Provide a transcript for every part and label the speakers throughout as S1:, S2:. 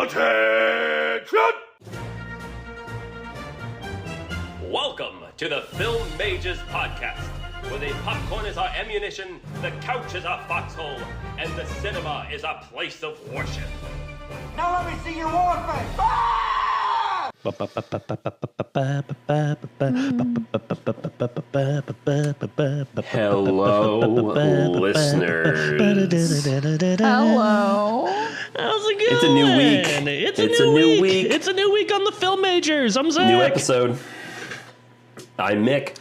S1: Salutations!
S2: Welcome to the Film Mages Podcast, where the popcorn is our ammunition, the couch is our foxhole, and the cinema is our place of worship.
S3: Now let me see your war face! Ah!
S2: Hello, listeners.
S4: Hello.
S5: How's it going?
S2: It's a new week.
S5: It's a new week. It's a new week on the Film Majors. I'm Zack.
S2: New episode. I'm Mick.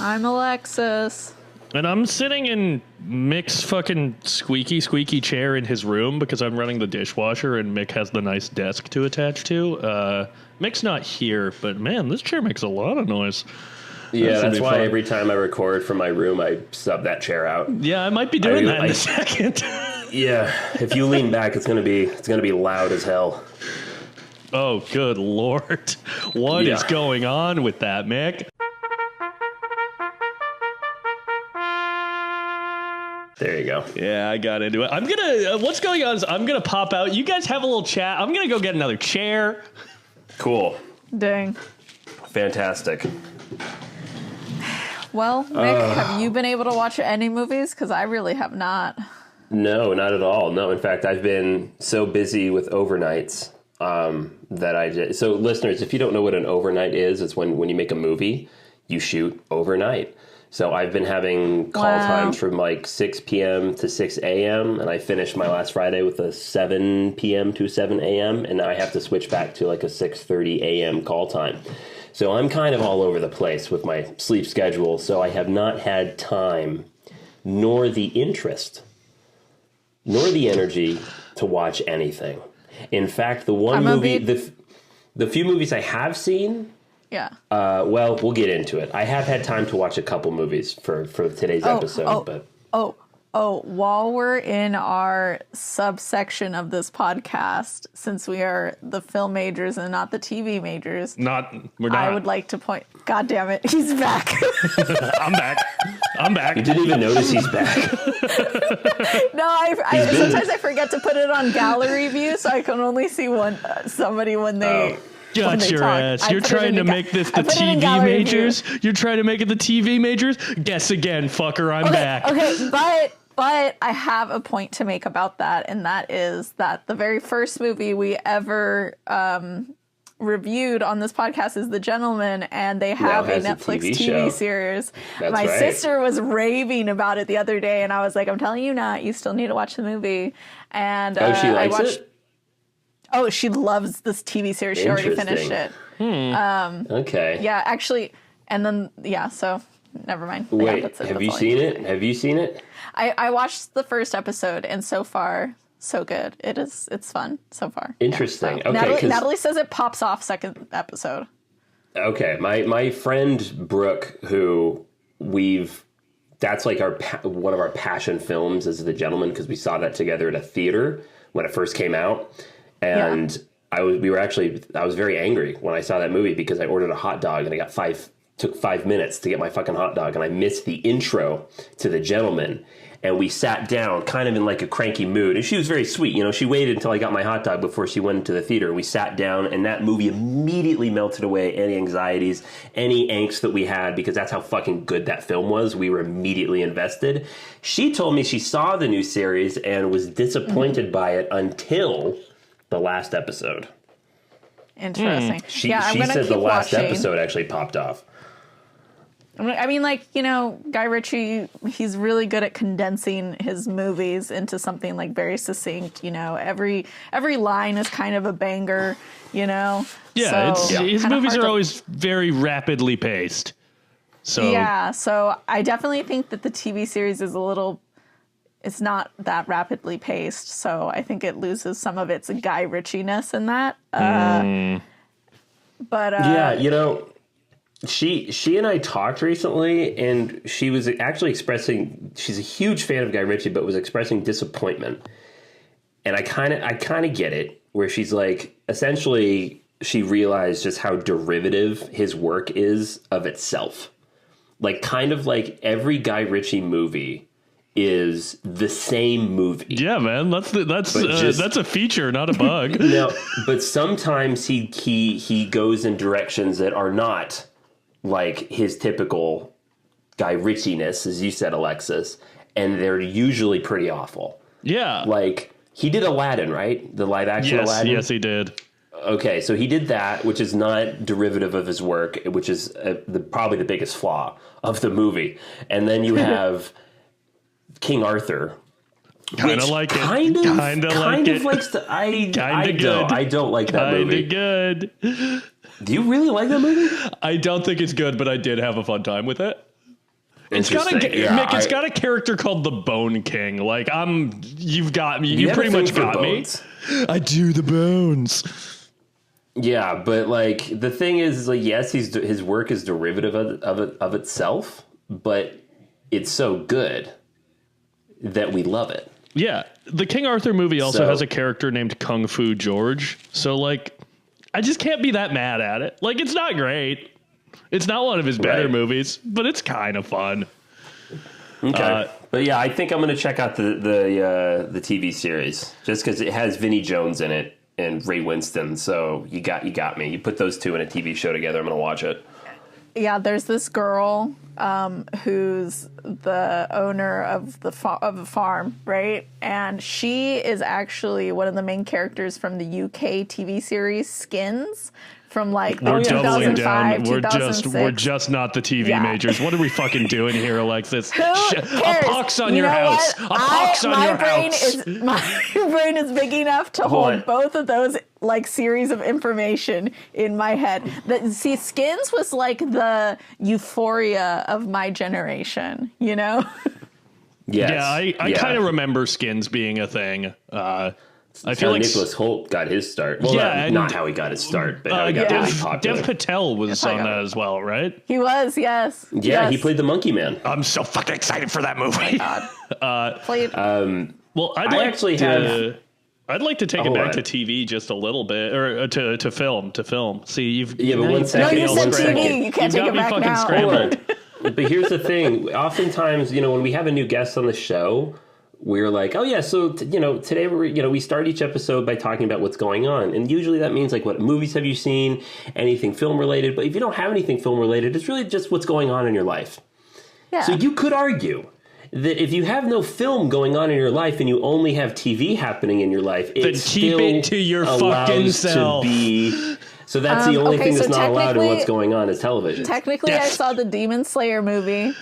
S4: I'm Alexis.
S5: And I'm sitting in Mick's fucking squeaky chair in his room because I'm running the dishwasher and Mick has the nice desk to attach to. Mick's not here, but man, this chair makes a lot of noise.
S2: Yeah, that's why every time I record from my room, I sub that chair out.
S5: Yeah, I might be doing that in a second.
S2: Yeah, if you lean back, it's gonna be loud as hell.
S5: Oh, good Lord. What is going on with that, Mick?
S2: There you go.
S5: Yeah, I got into it. I'm gonna, what's going on is I'm gonna pop out. You guys have a little chat. I'm gonna go get another chair.
S2: Cool.
S4: Dang.
S2: Fantastic.
S4: Well, Mick, have you been able to watch any movies? Because I really have not.
S2: No, not at all. No, in fact, I've been so busy with overnights that I just... So, listeners, if you don't know what an overnight is, it's when you make a movie, you shoot overnight. So I've been having call times from like 6 p.m. to 6 a.m. and I finished my last Friday with a 7 p.m. to 7 a.m. and now I have to switch back to like a 6:30 a.m. call time. So I'm kind of all over the place with my sleep schedule. So I have not had time, nor the interest, nor the energy to watch anything. In fact, the one movie, the few movies I have seen.
S4: Yeah.
S2: Well, we'll get into it. I have had time to watch a couple movies for today's episode, but
S4: while we're in our subsection of this podcast, since we are the film majors and not the TV majors,
S5: we're not.
S4: I would like to point. God damn it, he's back.
S5: I'm back.
S2: You didn't even notice he's back.
S4: No, I sometimes I forget to put it on gallery view, so I can only see somebody when they.
S5: Got your ass. You're trying to make this the TV majors? You're trying to make it the TV majors? Guess again, fucker. I'm back.
S4: Okay, but I have a point to make about that, and that is that the very first movie we ever reviewed on this podcast is The Gentleman, and they have a Netflix TV series. My sister was raving about it the other day, and I was like, I'm telling you not. You still need to watch the movie. And
S2: she likes it?
S4: Oh, she loves this TV series. She already finished it.
S2: Okay.
S4: Yeah, actually, and then, so never mind.
S2: Wait,
S4: yeah,
S2: have you seen it? Have you seen it?
S4: I watched the first episode, and so far, so good. It's fun so far.
S2: Interesting.
S4: Yeah, so.
S2: Okay,
S4: Natalie says it pops off second episode.
S2: Okay, my friend Brooke, who that's like one of our passion films is The Gentleman, because we saw that together at a theater when it first came out. And I was very angry when I saw that movie because I ordered a hot dog and took 5 minutes to get my fucking hot dog, and I missed the intro to The Gentleman. And we sat down kind of in like a cranky mood, and she was very sweet. You know, she waited until I got my hot dog before she went into the theater. We sat down, and that movie immediately melted away any anxieties, any angst that we had, because that's how fucking good that film was. We were immediately invested. She told me she saw the new series and was disappointed by it until the last episode.
S4: Interesting.
S2: She said the last episode actually popped off.
S4: I mean, like, you know, Guy Ritchie, he's really good at condensing his movies into something like very succinct. You know, every line is kind of a banger, you know.
S5: Yeah, his movies are always very rapidly paced.
S4: So I definitely think that the TV series is it's not that rapidly paced, so I think it loses some of its Guy Ritchie-ness in that. But
S2: you know, she and I talked recently, and she was actually expressing she's a huge fan of Guy Ritchie, but was expressing disappointment. And I kind of get it, where she's like, essentially, she realized just how derivative his work is of itself. Like, kind of like every Guy Ritchie movie is the same movie.
S5: Yeah, man, that's a feature, not a bug.
S2: No, but sometimes he goes in directions that are not like his typical Guy Ritchie-ness, as you said, Alexis, and they're usually pretty awful.
S5: Yeah.
S2: Like, he did Aladdin, right? The live-action Aladdin?
S5: Yes, he did.
S2: Okay, so he did that, which is not derivative of his work, which is probably the biggest flaw of the movie. And then you have King Arthur.
S5: Kind of like it.
S2: Kind of likes the. I don't like that movie.
S5: Kind of good.
S2: Do you really like that movie?
S5: I don't think it's good, but I did have a fun time with it. It's got
S2: Mick,
S5: it's got a character called the Bone King. Like, you've got me. You pretty much got me. I do the bones.
S2: Yeah, but like the thing is, like, yes, his work is derivative of itself, but it's so good that we love it.
S5: Yeah, the King Arthur movie also has a character named Kung Fu George. So, like, I just can't be that mad at it. Like, it's not great. It's not one of his better movies, but it's kind of fun.
S2: Okay, but yeah, I think I'm going to check out the TV series just because it has Vinnie Jones in it and Ray Winston. So you got me. You put those two in a TV show together, I'm going to watch it.
S4: Yeah, there's this girl who's the owner of the farm, right? And she is actually one of the main characters from the UK TV series Skins. From like
S5: we're doubling down.
S4: 2006.
S5: We're just not the TV majors. What are we fucking doing here, Alexis?
S4: Who cares?
S5: A pox on your house. A pox on your house.
S4: My brain is big enough to hold both of those like series of information in my head. See, Skins was like the Euphoria of my generation. You know?
S2: Yes.
S5: Yeah, I kind of remember Skins being a thing. I feel
S2: how
S5: like
S2: Nicholas Holt got his start. Well, not how he got his start, but how he got really popular.
S5: Dev Patel was on that as well, right?
S4: He was, yes.
S2: Yeah,
S4: yes.
S2: he played the Monkey Man.
S5: I'm so fucking excited for that movie. Well, I'd like to take it back to TV just a little bit, or to film. See,
S2: but 1 second.
S4: No, you said TV. You can't take it back now.
S5: Scrambled.
S2: But here's the thing. Oftentimes, when we have a new guest on the show, we're like, oh yeah, so today we start each episode by talking about what's going on, and usually that means like, what movies have you seen, anything film related. But if you don't have anything film related, it's really just what's going on in your life. Yeah. So you could argue that if you have no film going on in your life and you only have TV happening in your life,
S5: then keep it to your fucking self.
S2: So that's the only thing that's not allowed in what's going on is television.
S4: Technically, I saw the Demon Slayer movie.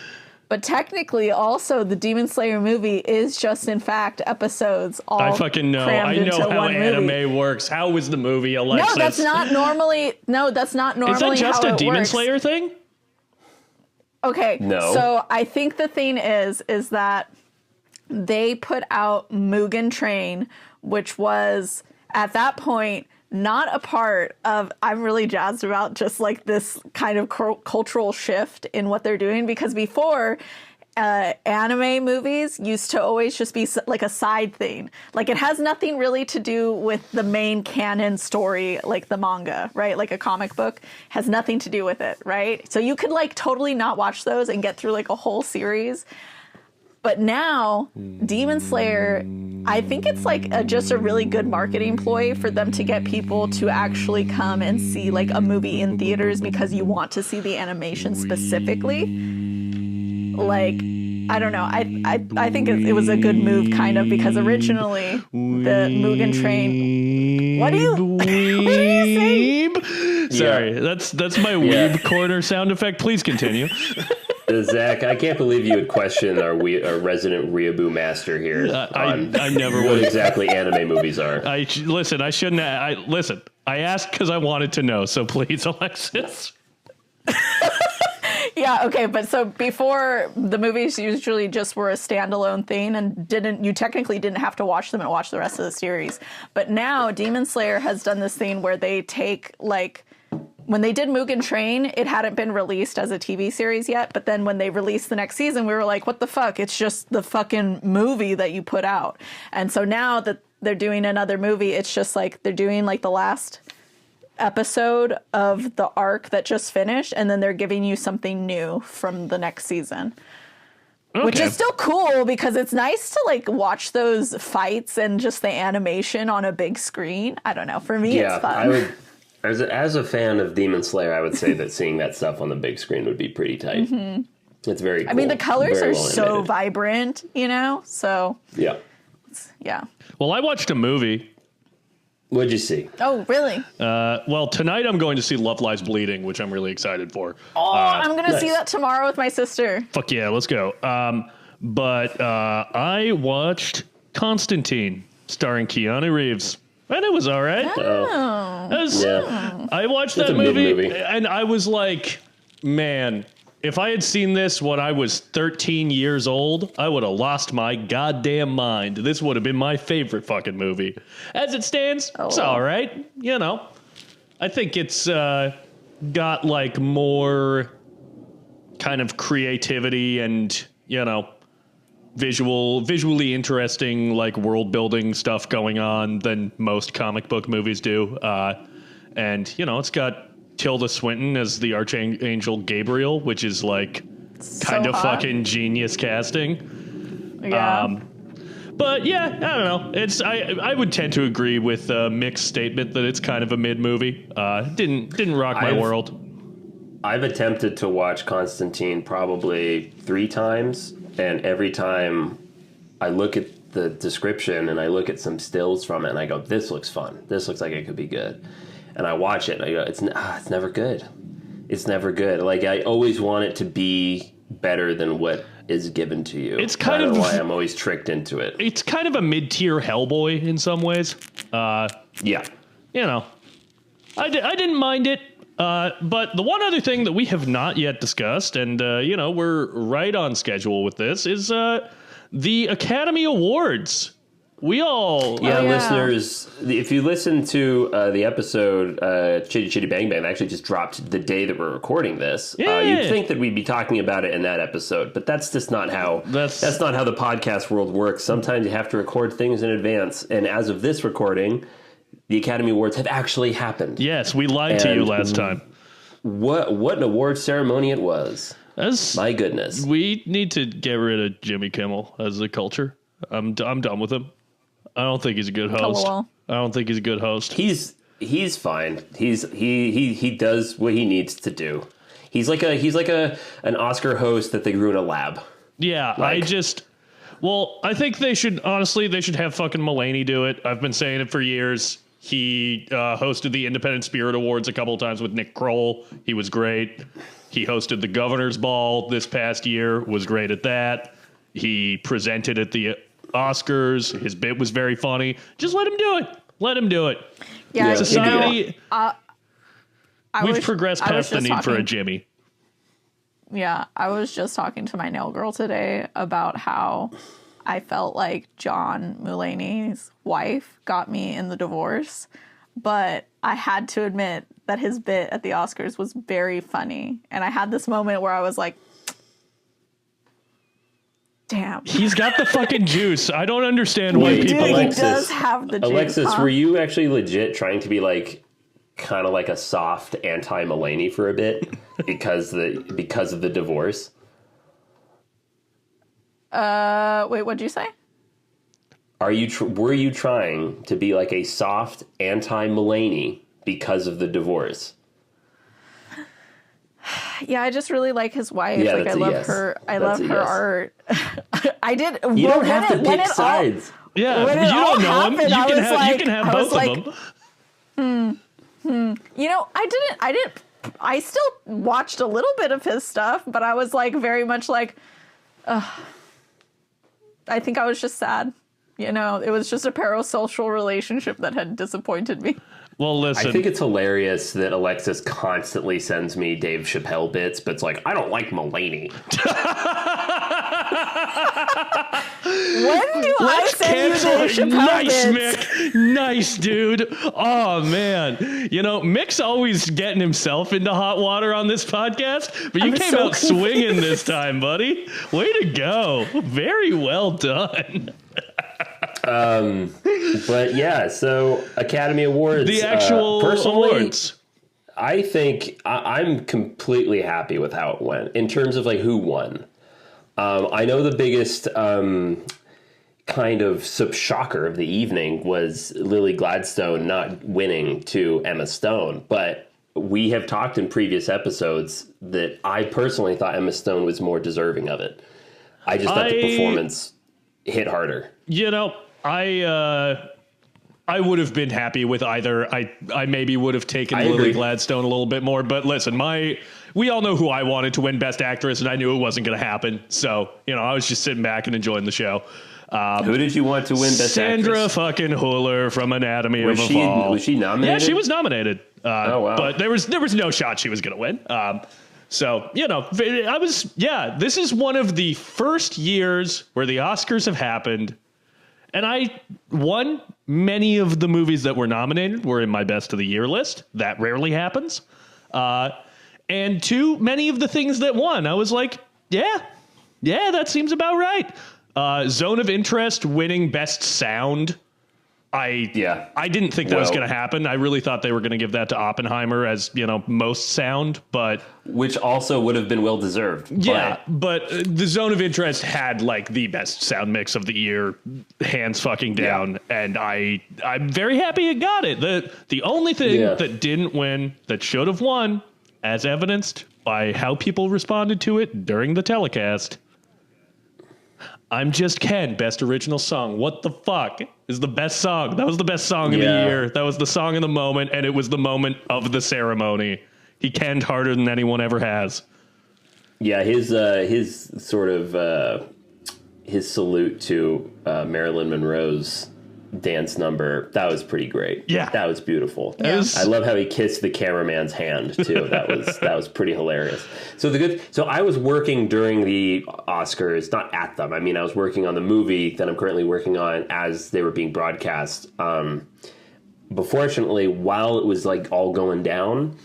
S4: But technically, also, the Demon Slayer movie is just, in fact, episodes all
S5: I fucking know. I know how anime works. How is the movie, Alexis?
S4: No, that's not normally. Is that
S5: just
S4: how
S5: a Demon
S4: works.
S5: Slayer thing?
S4: Okay.
S2: No.
S4: So I think the thing is that they put out Mugen Train, which was at that point not a part of. I'm really jazzed about just like this kind of cultural shift in what they're doing, because before anime movies used to always just be like a side thing. Like, it has nothing really to do with the main canon story, like the manga, right? Like a comic book has nothing to do with it, right? So you could like totally not watch those and get through like a whole series. But now, Demon Slayer, I think it's like just a really good marketing ploy for them to get people to actually come and see like a movie in theaters because you want to see the animation specifically. Like, I don't know. I think it was a good move, kind of, because originally the Mugen Train. What are you saying?
S5: Sorry, that's my weeb corner sound effect. Please continue.
S2: Zach, I can't believe you would question our resident weeaboo master here.
S5: I never
S2: what
S5: would.
S2: exactly anime movies are.
S5: Listen. I shouldn't. I asked because I wanted to know. So please, Alexis.
S4: Yeah, okay, but so before, the movies usually just were a standalone thing and you technically didn't have to watch them and watch the rest of the series. But now Demon Slayer has done this thing where they take, like, when they did Mugen Train, it hadn't been released as a TV series yet, but then when they released the next season, we were like, what the fuck? It's just the fucking movie that you put out. And so now that they're doing another movie, it's just like they're doing like the last episode of the arc that just finished, and then they're giving you something new from the next season. Which is still cool because it's nice to like watch those fights and just the animation on a big screen. I don't know. For me, it's fun.
S2: I would, as a fan of Demon Slayer, I would say that seeing that stuff on the big screen would be pretty tight. Mm-hmm. It's very cool.
S4: I mean, the colors are so vibrant, you know? So,
S2: yeah.
S5: Well, I watched a movie.
S2: What'd you see?
S4: Oh, really?
S5: Well, tonight I'm going to see Love Lies Bleeding, which I'm really excited for.
S4: Oh, I'm going to see that tomorrow with my sister.
S5: Fuck yeah, let's go. But I watched Constantine, starring Keanu Reeves, and it was all right. I watched that movie, and I was like, man, if I had seen this when I was 13 years old, I would have lost my goddamn mind. This would have been my favorite fucking movie. As it stands, it's all right. You know, I think it's got like more kind of creativity and, you know, visually interesting, like world building stuff going on than most comic book movies do. And, you know, it's got Tilda Swinton as the Archangel Gabriel, which is like kind of fucking genius casting.
S4: Yeah.
S5: But yeah, I don't know. I would tend to agree with Mick's statement that it's kind of a mid movie. Didn't rock my world.
S2: I've attempted to watch Constantine probably 3 times, and every time I look at the description and I look at some stills from it and I go, this looks fun. This looks like it could be good. And I watch it and I go, it's never good. It's never good. Like, I always want it to be better than what is given to you.
S5: It's kind
S2: of,
S5: I don't know
S2: why I'm always tricked into it.
S5: It's kind of a mid-tier Hellboy in some ways.
S2: Yeah.
S5: You know, I didn't mind it. But the one other thing that we have not yet discussed, and, you know, we're right on schedule with this, is the Academy Awards.
S2: Listeners, if you listen to the episode Chitty Chitty Bang Bang, that actually just dropped the day that we're recording this. You'd think that we'd be talking about it in that episode, but that's just not how that's not how the podcast world works. Sometimes you have to record things in advance, and as of this recording, the Academy Awards have actually happened.
S5: Yes, we lied to you last time.
S2: What an award ceremony it was. My goodness.
S5: We need to get rid of Jimmy Kimmel as a culture. I'm done with him. I don't think he's a good host.
S4: LOL.
S5: I don't think he's a good host.
S2: He's fine. He does what he needs to do. He's like an Oscar host that they grew in a lab.
S5: Yeah, I think they should have fucking Mulaney do it. I've been saying it for years. He hosted the Independent Spirit Awards a couple of times with Nick Kroll. He was great. He hosted the Governor's Ball this past year, was great at that. He presented at the Oscars. His bit was very funny. Just let him do it. Let him do it.
S4: Yeah,
S5: society. We've progressed past the need for a Jimmy.
S4: Yeah, I was just talking to my nail girl today about how I felt like John Mulaney's wife got me in the divorce, but I had to admit that his bit at the Oscars was very funny. And I had this moment where I was like, damn.
S5: He's got the fucking juice. I don't understand why people...
S4: He does have the juice.
S2: Alexis, were you actually legit trying to be like kind of like a soft anti-Mulaney for a bit because of the divorce?
S4: Wait, what'd you say?
S2: Were you trying to be like a soft anti-Mulaney because of the divorce?
S4: Yeah, I just really like his wife.
S2: Yeah,
S4: like I love her. I love her art. I did.
S2: You don't have to pick sides.
S5: Yeah, you don't know him. You can have both of them.
S4: You know, I didn't. I still watched a little bit of his stuff, but I was like very much like, I think I was just sad. You know, it was just a parasocial relationship that had disappointed me.
S5: Well, listen.
S2: I think it's hilarious that Alexis constantly sends me Dave Chappelle bits, but it's like, I don't like Mulaney.
S4: When do I send you Dave Chappelle
S5: Nice,
S4: bits?
S5: Mick. Nice, dude. Oh, man. You know, Mick's always getting himself into hot water on this podcast, but you came out swinging this time, buddy. Way to go. Very well done.
S2: But yeah, so Academy Awards.
S5: The actual awards.
S2: I think I'm completely happy with how it went in terms of like who won. I know the biggest kind of shocker of the evening was Lily Gladstone not winning to Emma Stone, but we have talked in previous episodes that I personally thought Emma Stone was more deserving of it. I just thought the performance hit harder.
S5: I would have been happy with either. I maybe would have taken Lily Gladstone a little bit more, but listen, we all know who I wanted to win Best Actress, and I knew it wasn't going to happen. So, I was just sitting back and enjoying the show.
S2: Who did you want to win Best
S5: Sandra
S2: Actress?
S5: fucking Huller from Anatomy of a Fall.
S2: Was she nominated?
S5: Yeah, she was nominated.
S2: Oh, wow.
S5: But there was no shot she was going to win. So, this is one of the first years where the Oscars have happened. And many of the movies that were nominated were in my best of the year list. That rarely happens. And two, many of the things that won, I was like, yeah, that seems about right. Zone of Interest winning Best Sound. I didn't think that was going to happen. I really thought they were going to give that to Oppenheimer as, most sound, but
S2: which also would have been well deserved.
S5: Yeah, but the Zone of Interest had like the best sound mix of the year, hands fucking down, and I'm very happy it got it. The only thing that didn't win that should have won, as evidenced by how people responded to it during the telecast, I'm Just Ken, Best Original Song. What the fuck is the best song? That was the best song of the year. That was the song of the moment, and it was the moment of the ceremony. He canned harder than anyone ever has.
S2: Yeah, his sort of his salute to Marilyn Monroe's dance number, that was pretty great.
S5: Yeah,
S2: that was beautiful.
S5: Yeah.
S2: I love how he kissed the cameraman's hand too. That was pretty hilarious. So I was working during the Oscars, not at them. I mean, I was working on the movie that I'm currently working on as they were being broadcast. But fortunately, while it was like all going down,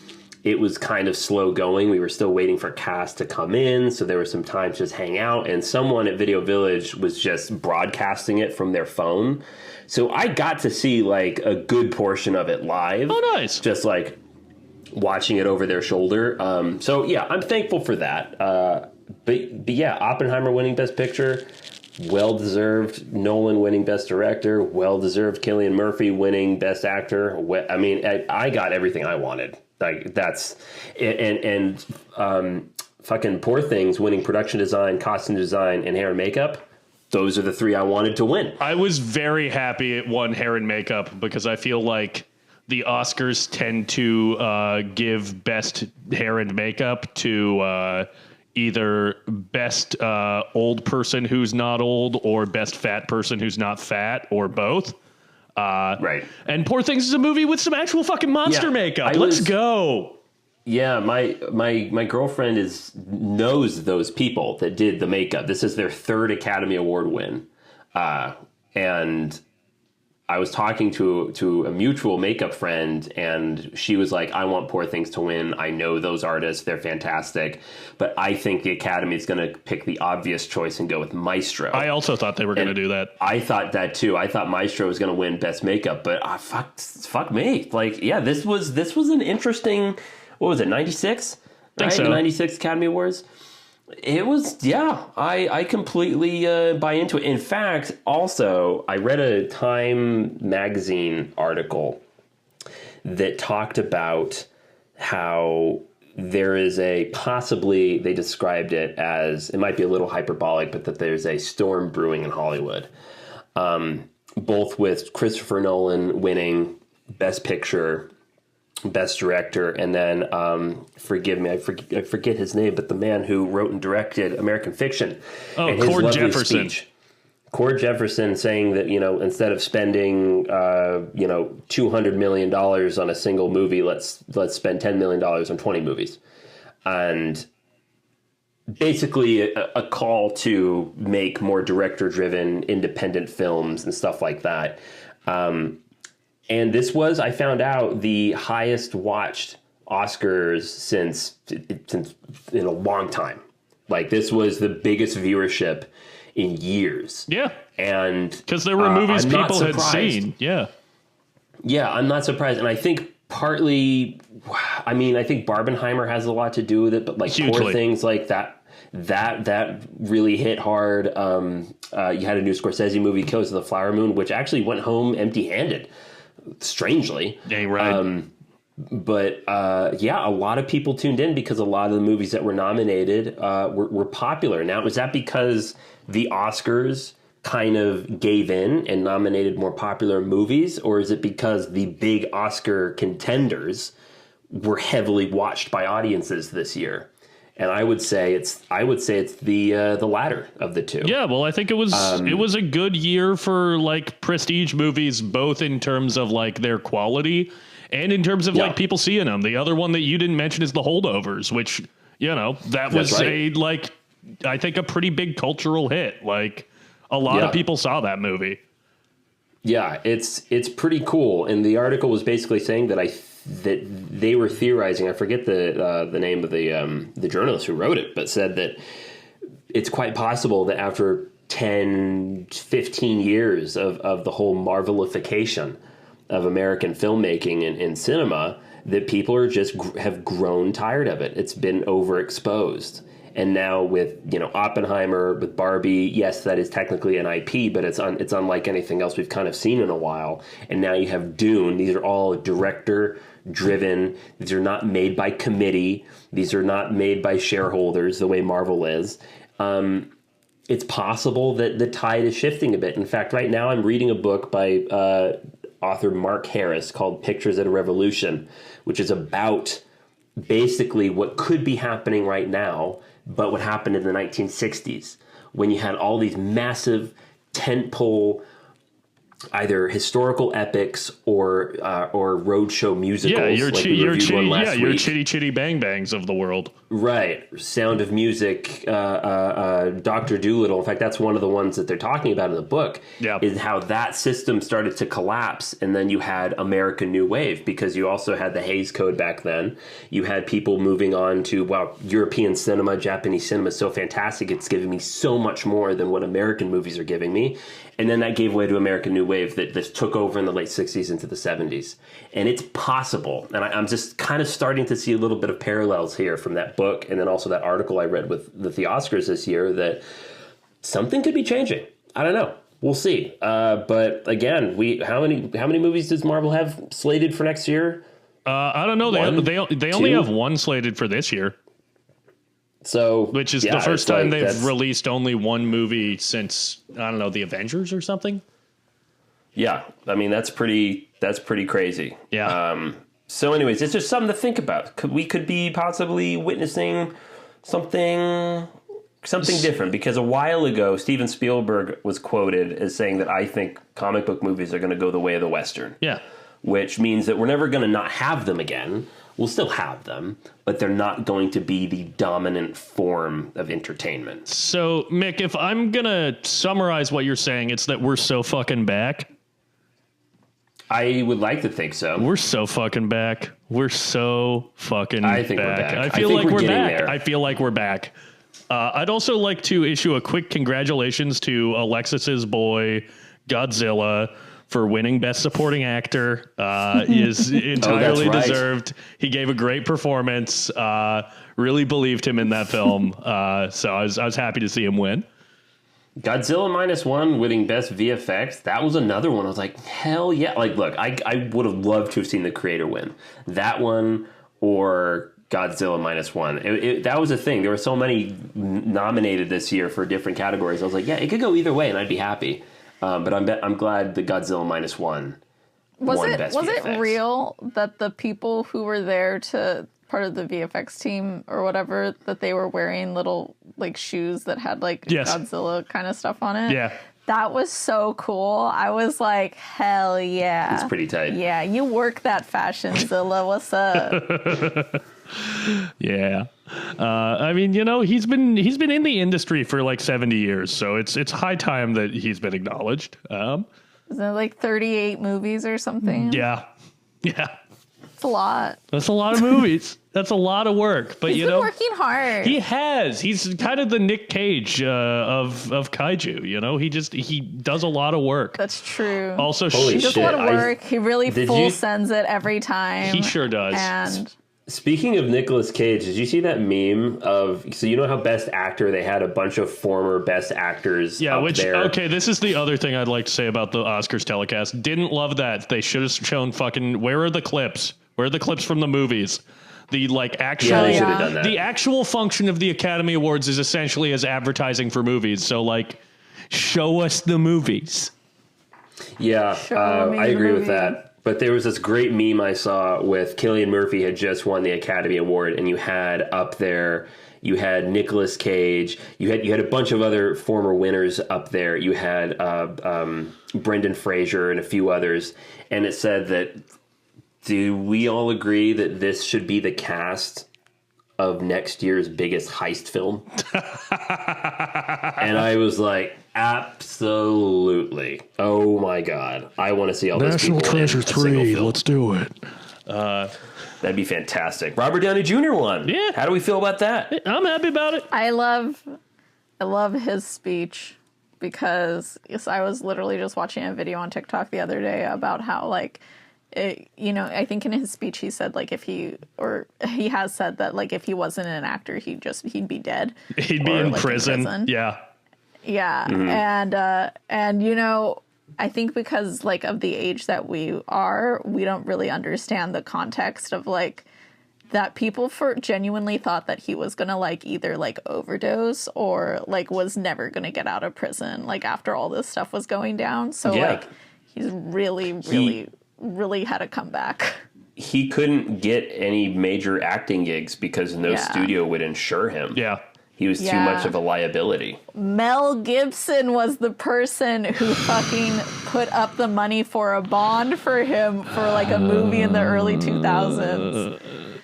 S2: it was kind of slow going. We were still waiting for cast to come in, so there was some time to just hang out. And someone at Video Village was just broadcasting it from their phone. So I got to see like a good portion of it live.
S5: Oh, nice.
S2: Just like watching it over their shoulder. So yeah, I'm thankful for that. But yeah, Oppenheimer winning Best Picture, well deserved. Nolan winning Best Director, well deserved. Cillian Murphy winning Best Actor. I mean, I got everything I wanted. Like that's and fucking Poor Things winning production design, costume design, and hair and makeup. Those are the three I wanted to win.
S5: I was very happy it won hair and makeup because I feel like the Oscars tend to give best hair and makeup to either best old person who's not old or best fat person who's not fat or both.
S2: Right.
S5: And Poor Things is a movie with some actual fucking monster makeup. Let's go.
S2: Yeah, my girlfriend knows those people that did the makeup. This is their third Academy Award win. And I was talking to a mutual makeup friend, and she was like, I want Poor Things to win. I know those artists. They're fantastic. But I think the Academy is going to pick the obvious choice and go with Maestro.
S5: I also thought they were going to do that.
S2: I thought that, too. I thought Maestro was going to win Best Makeup. But fuck me. Like, yeah, this was an interesting... What was it, 96?
S5: Think so.
S2: The 96 Academy Awards? It was, yeah, I completely buy into it. In fact, also, I read a Time magazine article that talked about how there is possibly, they described it as, it might be a little hyperbolic, but that there's a storm brewing in Hollywood. Both with Christopher Nolan winning Best Picture, Best Director, and then forgive me, I forget his name, but the man who wrote and directed American Fiction.
S5: Oh,
S2: and his
S5: Cord
S2: lovely
S5: Jefferson.
S2: Speech. Cord Jefferson saying that, instead of spending $200 million on a single movie, let's spend $10 million on 20 movies. And basically a call to make more director-driven independent films and stuff like that. And this was, I found out, the highest watched Oscars since in a long time. Like, this was the biggest viewership in years.
S5: Yeah.
S2: And
S5: because there were movies
S2: I'm not
S5: people had
S2: surprised.
S5: seen. Yeah.
S2: Yeah, I'm not surprised. And I think partly, I think Barbenheimer has a lot to do with it, but like
S5: Hugely.
S2: Poor Things like that. That really hit hard. You had a new Scorsese movie, Killers of the Flower Moon, which actually went home empty-handed, strangely.
S5: Yeah, right.
S2: But a lot of people tuned in because a lot of the movies that were nominated were popular. Now, was that because the Oscars kind of gave in and nominated more popular movies, or is it because the big Oscar contenders were heavily watched by audiences this year? And I would say it's the latter of the two.
S5: Yeah, well, I think it was a good year for like prestige movies, both in terms of like their quality and in terms of like people seeing them. The other one that you didn't mention is The Holdovers, which, you know, that was I think a pretty big cultural hit. Like a lot of people saw that movie.
S2: Yeah, it's pretty cool. And the article was basically saying that that they were theorizing. I forget the name of the journalist who wrote it, but said that it's quite possible that after 10, 15 years of the whole Marvelification of American filmmaking and cinema, that people are have grown tired of it. It's been overexposed. And now with, you know, Oppenheimer, with Barbie, yes, that is technically an IP, but it's unlike anything else we've kind of seen in a while. And now you have Dune. These are all director-driven. These are not made by committee. These are not made by shareholders the way Marvel is. It's possible that the tide is shifting a bit. In fact, right now I'm reading a book by author Mark Harris called Pictures at a Revolution, which is about basically what could be happening right now, but what happened in the 1960s when you had all these massive tentpole, either historical epics or roadshow musicals.
S5: Yeah, your Chitty Chitty Bang Bangs of the world.
S2: Right. Sound of Music, Dr. Dolittle. In fact, that's one of the ones that they're talking about in the book, is how that system started to collapse. And then you had American New Wave, because you also had the Hays Code back then. You had people moving on to, wow, European cinema, Japanese cinema is so fantastic. It's giving me so much more than what American movies are giving me. And then that gave way to American New Wave that took over in the late 60s into the 70s. And it's possible, and I'm just kind of starting to see a little bit of parallels here from that book and then also that article I read with the Oscars this year, that something could be changing. I don't know. We'll see. But again, how many movies does Marvel have slated for next year?
S5: I don't know. They only have one slated for this year.
S2: So,
S5: which is the first time they've released only one movie since, I don't know, the Avengers or something.
S2: Yeah, I mean that's pretty crazy.
S5: Yeah.
S2: So, anyways, it's just something to think about. We could be possibly witnessing something different, because a while ago Steven Spielberg was quoted as saying that I think comic book movies are going to go the way of the Western.
S5: Yeah.
S2: Which means that we're never going to not have them again. We'll still have them, but they're not going to be the dominant form of entertainment.
S5: So, Mick, if I'm going to summarize what you're saying, it's that we're so fucking back.
S2: I would like to think so.
S5: We're so fucking back. We're so fucking back.
S2: I think we're back.
S5: I feel like we're back. I feel like we're back. I'd also like to issue a quick congratulations to Alexis's boy, Godzilla, for winning Best Supporting Actor. Is entirely deserved. He gave a great performance. Really believed him in that film. So I was happy to see him win.
S2: Godzilla -1 winning Best VFX. That was another one. I was like, hell yeah. Like, look, I would have loved to have seen the creator win. That one or Godzilla -1. That was a thing. There were so many nominated this year for different categories. I was like, yeah, it could go either way and I'd be happy. But I'm glad the Godzilla -1 won Best VFX.
S4: Was it real that the people who were there to part of the VFX team or whatever, that they were wearing little like shoes that had like Godzilla kind of stuff on it?
S5: Yeah.
S4: That was so cool. I was like, hell yeah.
S2: It's pretty tight.
S4: Yeah, you work that fashion, Zilla. What's up?
S5: Yeah. I mean, you know, he's been in the industry for like 70 years, so it's high time that he's been acknowledged.
S4: Isn't it like 38 movies or something?
S5: Yeah. Yeah.
S4: It's a lot.
S5: That's a lot of movies. That's a lot of work. But
S4: he's been working hard.
S5: He has. He's kind of the Nick Cage of kaiju. You know, he does a lot of work.
S4: That's true.
S5: Also,
S4: he does a lot of work. He really sends it every time.
S5: He sure does.
S4: And
S2: Speaking of Nicolas Cage, did you see that meme of, so you know how Best Actor, they had a bunch of former Best Actors up there?
S5: Okay, this is the other thing I'd like to say about the Oscars telecast. Didn't love that. They should have shown fucking, where are the clips? Where are the clips from the movies? The like actual,
S2: Yeah, they should have done that.
S5: The actual function of the Academy Awards is essentially as advertising for movies. So like, show us the movies.
S2: Yeah, I agree with that. But there was this great meme I saw with Cillian Murphy had just won the Academy Award, and you had up there, you had Nicolas Cage, you had a bunch of other former winners up there. You had Brendan Fraser and a few others, and it said that, do we all agree that this should be the cast of next year's biggest heist film? And I was like, absolutely. Oh my God. I want to see all those
S5: National
S2: people
S5: Treasure
S2: in a single
S5: 3,
S2: film.
S5: let's do it.
S2: That'd be fantastic. Robert Downey Jr. won.
S5: Yeah.
S2: How do we feel about that?
S5: I'm happy about it.
S4: I love his speech because I was literally just watching a video on TikTok the other day about how like, I think in his speech he said like he has said that like if he wasn't an actor he'd be dead.
S5: He'd be in prison. Yeah.
S4: Yeah.
S2: Mm-hmm.
S4: And I think because like of the age that we are, we don't really understand the context of like that people genuinely thought that he was gonna like either like overdose or like was never gonna get out of prison like after all this stuff was going down. So like he's really had a comeback.
S2: He couldn't get any major acting gigs because no studio would insure him.
S5: Yeah.
S2: He was too much of a liability.
S4: Mel Gibson was the person who fucking put up the money for a bond for him for like a movie in the early 2000s.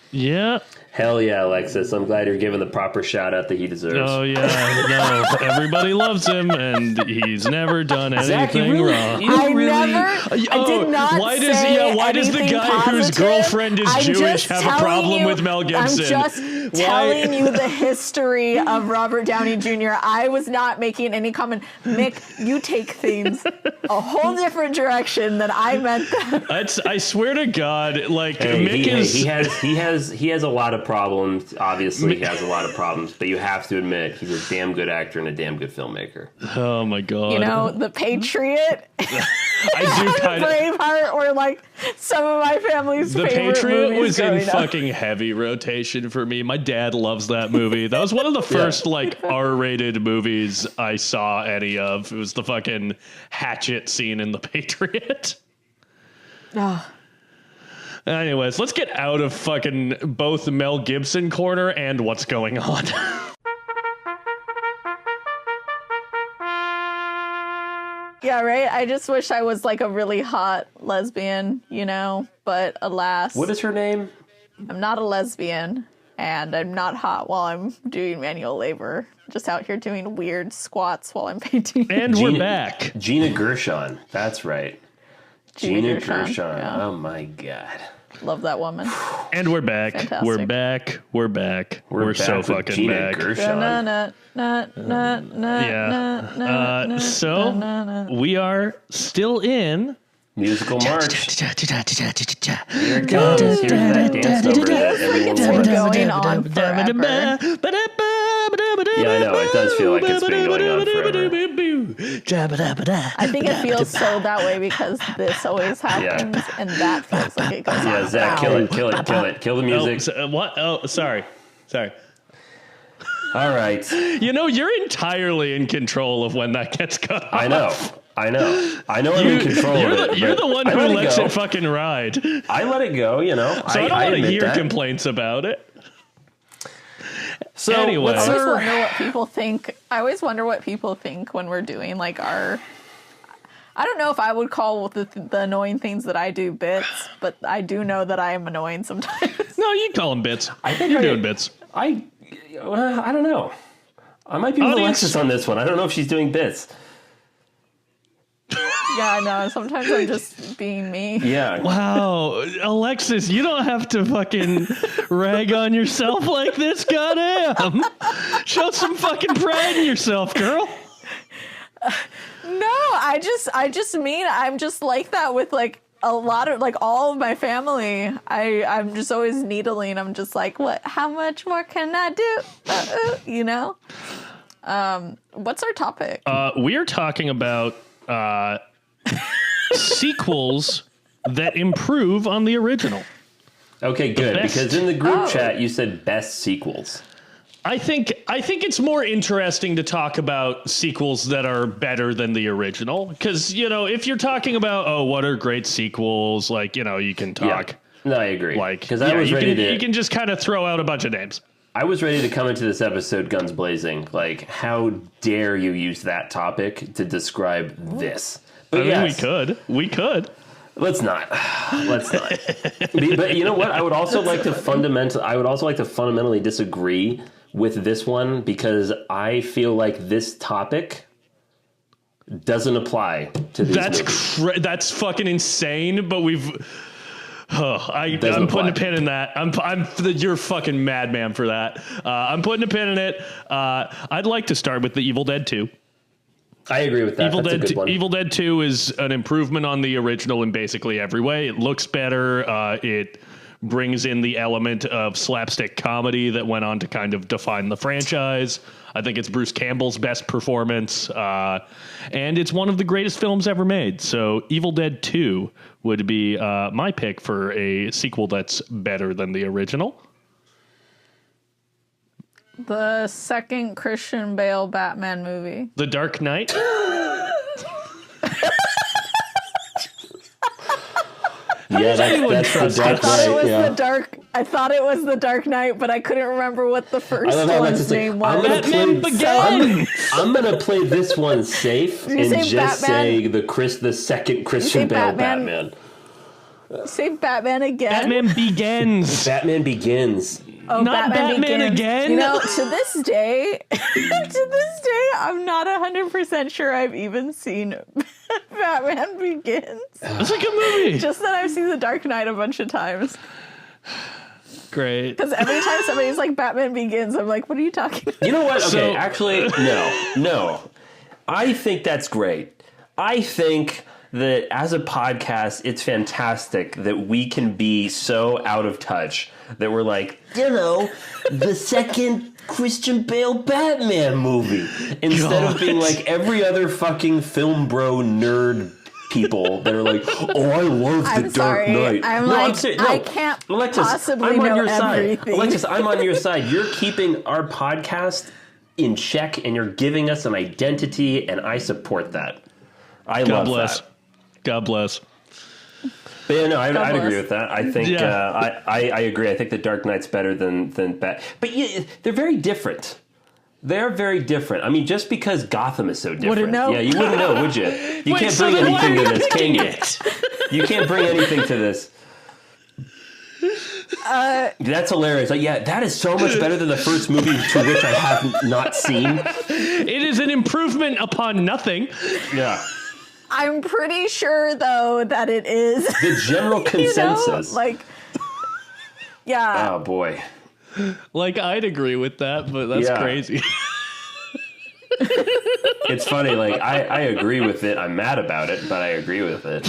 S5: Yeah.
S2: Hell yeah, Alexis. I'm glad you're giving the proper shout out that he deserves.
S5: Oh, yeah. No, everybody loves him, and he's never done anything
S2: Zach, you really,
S5: wrong.
S2: you
S4: I
S2: really,
S4: did not
S5: why
S4: say
S5: does the
S4: anything
S5: guy whose
S4: positive.
S5: girlfriend is
S4: I'm
S5: Jewish
S4: just
S5: have a
S4: telling
S5: problem
S4: you-
S5: with Mel Gibson?
S4: I'm just telling you the history of Robert Downey Jr. I was not making any comment. Mick, you take things a whole different direction than I meant them.
S5: I swear to God, like
S2: Hey,
S5: Mick
S2: he has a lot of problems. Obviously, he has a lot of problems, but you have to admit he's a damn good actor and a damn good filmmaker.
S5: Oh my God.
S4: The Patriot,
S5: I do kind of.
S4: Braveheart, or like some of my family's
S5: The
S4: favorite
S5: Patriot
S4: movies
S5: was in
S4: growing up.
S5: fucking heavy rotation for me. My dad loves that movie. That was one of the first like R-rated movies I saw any of. It was the fucking hatchet scene in The Patriot.
S4: Oh.
S5: Anyways, let's get out of fucking both Mel Gibson corner and what's going on.
S4: Yeah, right? I just wish I was like a really hot lesbian, but alas.
S2: What is her name?
S4: I'm not a lesbian, and I'm not hot while I'm doing manual labor. Just out here doing weird squats while I'm painting.
S5: And we're back.
S2: Gina Gershon. That's right. Gina Gershon.
S4: yeah.
S2: Oh my God.
S4: Love that woman.
S5: And we're back.
S4: Fantastic.
S5: We're back. We're back. We're
S2: back
S5: so
S2: with
S5: fucking
S2: Gina
S5: back.
S2: Gershon.
S5: Yeah. So we are still in.
S2: Musical March. Here it comes. Here's that dance number that everyone
S4: It's been
S2: wants.
S4: going on forever.
S2: Yeah, I know. It does feel like it's been going on forever.
S4: I think it feels so that way because this always happens, and that feels like it goes on.
S2: Yeah, Zach, kill it. Kill the music.
S5: What? Oh, sorry.
S2: All right.
S5: You're entirely in control of when that gets cut off.
S2: I know. I'm in control of it.
S5: You're the one who
S2: let
S5: lets
S2: go.
S5: it fucking ride. So
S2: I let it go,
S5: I don't want to
S2: admit
S5: hear
S2: that.
S5: complaints about it.
S2: So,
S5: Anyway.
S4: I always wonder what people think. I always wonder what people think when we're doing like our. I don't know if I would call the annoying things that I do bits, but I do know that I am annoying sometimes.
S5: No, you call them bits.
S2: I think
S5: You're doing bits.
S2: I don't know. I might be with
S5: Audience-
S2: Alexis on this one. I don't know if she's doing bits.
S4: Yeah, I know. Sometimes I'm just being me.
S2: Yeah.
S5: Wow, Alexis, you don't have to fucking rag on yourself like this. Goddamn, show some fucking pride in yourself, girl.
S4: No, I just mean I'm just like that with like a lot of like all of my family, I'm just always needling. I'm just like, what? How much more can I do? You know. What's our topic?
S5: We are talking about sequels that improve on the original.
S2: Okay, good. Because in the group chat you said best sequels.
S5: I think it's more interesting to talk about sequels that are better than the original, because if you're talking about what are great sequels, like you can talk.
S2: Yeah. No, I agree.
S5: Like
S2: because I was ready to.
S5: You can just kind of throw out a bunch of names.
S2: I was ready to come into this episode guns blazing. Like, how dare you use that topic to describe this? But
S5: I mean, we could.
S2: Let's not. But you know what? I would also like to fundamentally disagree with this one, because I feel like this topic doesn't apply to these movies.
S5: That's fucking insane. But I'm putting a pin in that. You're a fucking madman for that. I'm putting a pin in it. I'd like to start with the Evil Dead 2.
S2: I agree with that. That's a good one.
S5: Evil Dead 2 is an improvement on the original in basically every way. It looks better. It brings in the element of slapstick comedy that went on to kind of define the franchise. I think it's Bruce Campbell's best performance. And it's one of the greatest films ever made. So Evil Dead 2 would be my pick for a sequel that's better than the original.
S4: The second Christian Bale Batman movie.
S5: The Dark Knight?
S2: Yeah, that's the Dark Knight.
S4: I thought it was the Dark Knight, but I couldn't remember what the first one's name was.
S2: I'm gonna play this one safe and just say the second Christian Bale Batman.
S4: Say Batman again.
S5: Batman Begins.
S2: Batman Begins.
S4: Oh,
S5: not Batman again.
S4: To this day, I'm not 100% sure I've even seen Batman Begins.
S5: It's a good movie.
S4: Just that I've seen The Dark Knight a bunch of times.
S5: Great.
S4: Because every time somebody's like Batman Begins, I'm like, what are you talking about?
S2: You know what? Okay, actually, no. I think that's great. I think that as a podcast, it's fantastic that we can be so out of touch that we're like, the second Christian Bale Batman movie. Instead of being like every other fucking film bro nerd people that are like, I love The Dark Knight.
S4: I can't possibly know everything.
S2: Alexis, I'm on your side. You're keeping our podcast in check and you're giving us an identity, and I support that. I love that.
S5: God bless.
S2: But yeah, no, I'd agree with that. I think I agree. I think The Dark Knight's better than Bat. But yeah, they're very different. They're very different. I mean, just because Gotham is so different.
S4: Wouldn't know.
S2: Yeah, you wouldn't know, would you? You can't bring anything to this, can you? You can't bring anything to this. That's hilarious. Like, yeah, that is so much better than the first movie to which I have not seen.
S5: It is an improvement upon nothing.
S2: Yeah.
S4: I'm pretty sure, though, that it is.
S2: The general consensus.
S4: Yeah.
S2: Oh, boy.
S5: Like, I'd agree with that, but that's crazy.
S2: It's funny, like, I agree with it. I'm mad about it, but I agree with it.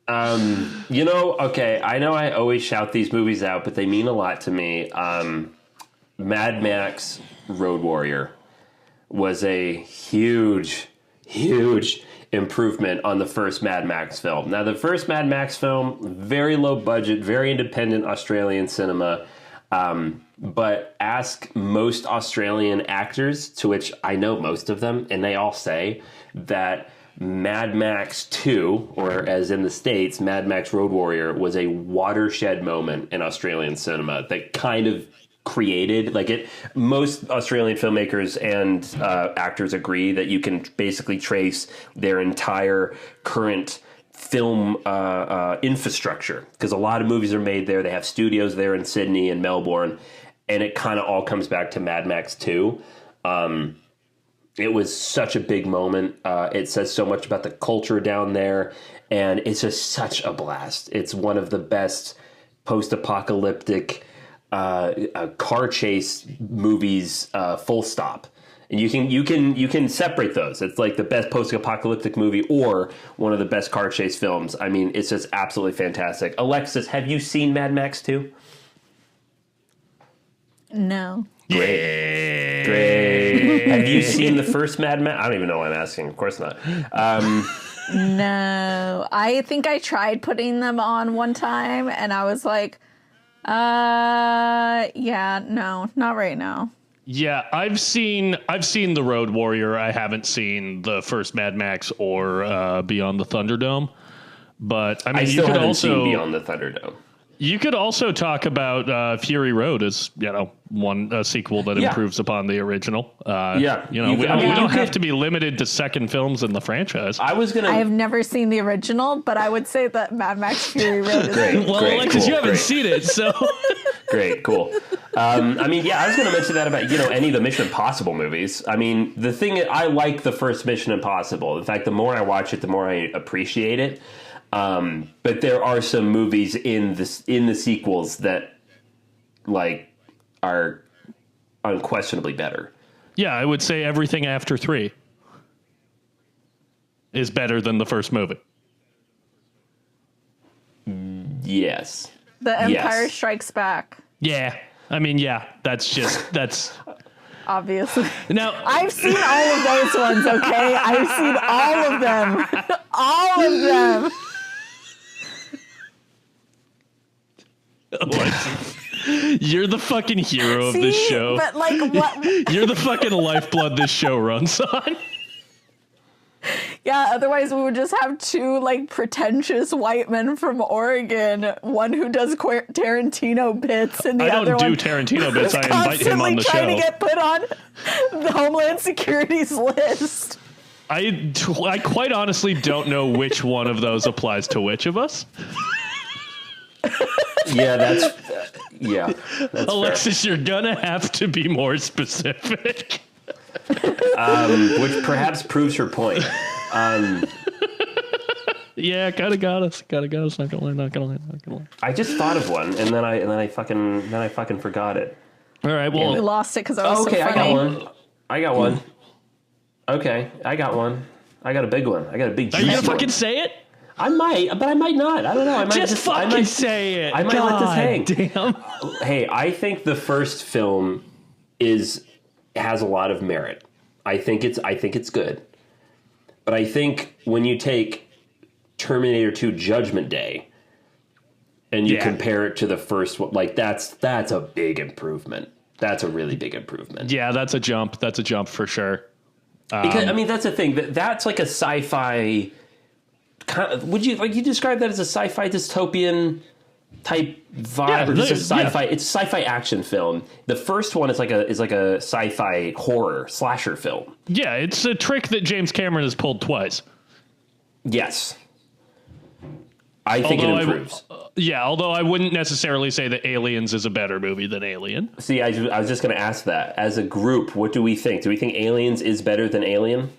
S2: Okay, I know I always shout these movies out, but they mean a lot to me. Mad Max Road Warrior was a huge improvement on the first Mad Max film. Now, the first Mad Max film, very low budget, very independent Australian cinema. But ask most Australian actors, to which I know most of them, and they all say that Mad Max 2, or as in the States, Mad Max Road Warrior, was a watershed moment in Australian cinema that kind of created, most Australian filmmakers and actors agree that you can basically trace their entire current film infrastructure, because a lot of movies are made there. They have studios there in Sydney and Melbourne, and it kind of all comes back to Mad Max 2. It was such a big moment. It says so much about the culture down there, and it's just such a blast. It's one of the best post-apocalyptic car chase movies, full stop. And you can separate those. It's like the best post-apocalyptic movie or one of the best car chase films. I mean, it's just absolutely fantastic. Alexis, have you seen Mad Max 2?
S4: No.
S2: Great. Have you seen the first Mad Max? I don't even know why I'm asking. Of course not.
S4: No. I think I tried putting them on one time, and I was like, yeah, no, not right now.
S5: Yeah, I've seen The Road Warrior. I haven't seen the first Mad Max or Beyond the Thunderdome. But I mean,
S2: I still
S5: you could
S2: haven't
S5: also
S2: seen Beyond the Thunderdome.
S5: You could also talk about Fury Road as one sequel that improves upon the original. We don't have to be limited to second films in the franchise.
S4: I have never seen the original, but I would say that Mad Max Fury Road is
S2: great.
S5: Well, Alexis, you haven't seen it, so
S2: great, cool. I was going to mention that about any of the Mission Impossible movies. I mean, the thing I like the first Mission Impossible. In fact, the more I watch it, the more I appreciate it. But there are some movies in the sequels that are unquestionably better.
S5: Yeah, I would say everything after 3 is better than the first movie.
S2: Yes.
S4: The Empire Strikes Back.
S5: Yeah. I mean, that's
S4: obviously.
S5: Now
S4: I've seen all of those ones, okay? I've seen all of them. All of them.
S5: You're the fucking hero of this show.
S4: But what?
S5: You're the fucking lifeblood this show runs on.
S4: Yeah, otherwise we would just have two pretentious white men from Oregon, one who does Tarantino bits and the other one
S5: I don't do Tarantino bits. I invite him on the show.
S4: Trying to get put on the Homeland Security's list.
S5: I quite honestly don't know which one of those applies to which of us.
S2: Yeah, that's
S5: Alexis, fair. You're gonna have to be more specific.
S2: Which perhaps proves her point.
S5: Yeah, kind of got us. Not gonna lie.
S2: I just thought of one, and then I fucking forgot it.
S5: All right, well,
S4: we lost it because I was so funny.
S2: I got one. Okay, I got one. I got a big one. I got a big.
S5: Are you gonna fucking say it?
S2: I might, but I might not. I don't know. I might just
S5: fucking say it.
S2: I might let this hang.
S5: Damn.
S2: Hey, I think the first film has a lot of merit. I think it's good. But I think when you take Terminator 2 Judgment Day and you compare it to the first one, that's a big improvement. That's a really big improvement.
S5: Yeah, that's a jump. That's a jump for sure.
S2: Because that's the thing. That's like a sci-fi. Would you describe that as a sci-fi dystopian type vibe, or just a sci-fi? Yeah. It's a sci-fi action film. The first one is like a sci-fi horror slasher film.
S5: Yeah, it's a trick that James Cameron has pulled twice.
S2: Yes, I think it improves.
S5: Although I wouldn't necessarily say that Aliens is a better movie than Alien.
S2: See, I was just going to ask that. As a group, what do we think? Do we think Aliens is better than Alien?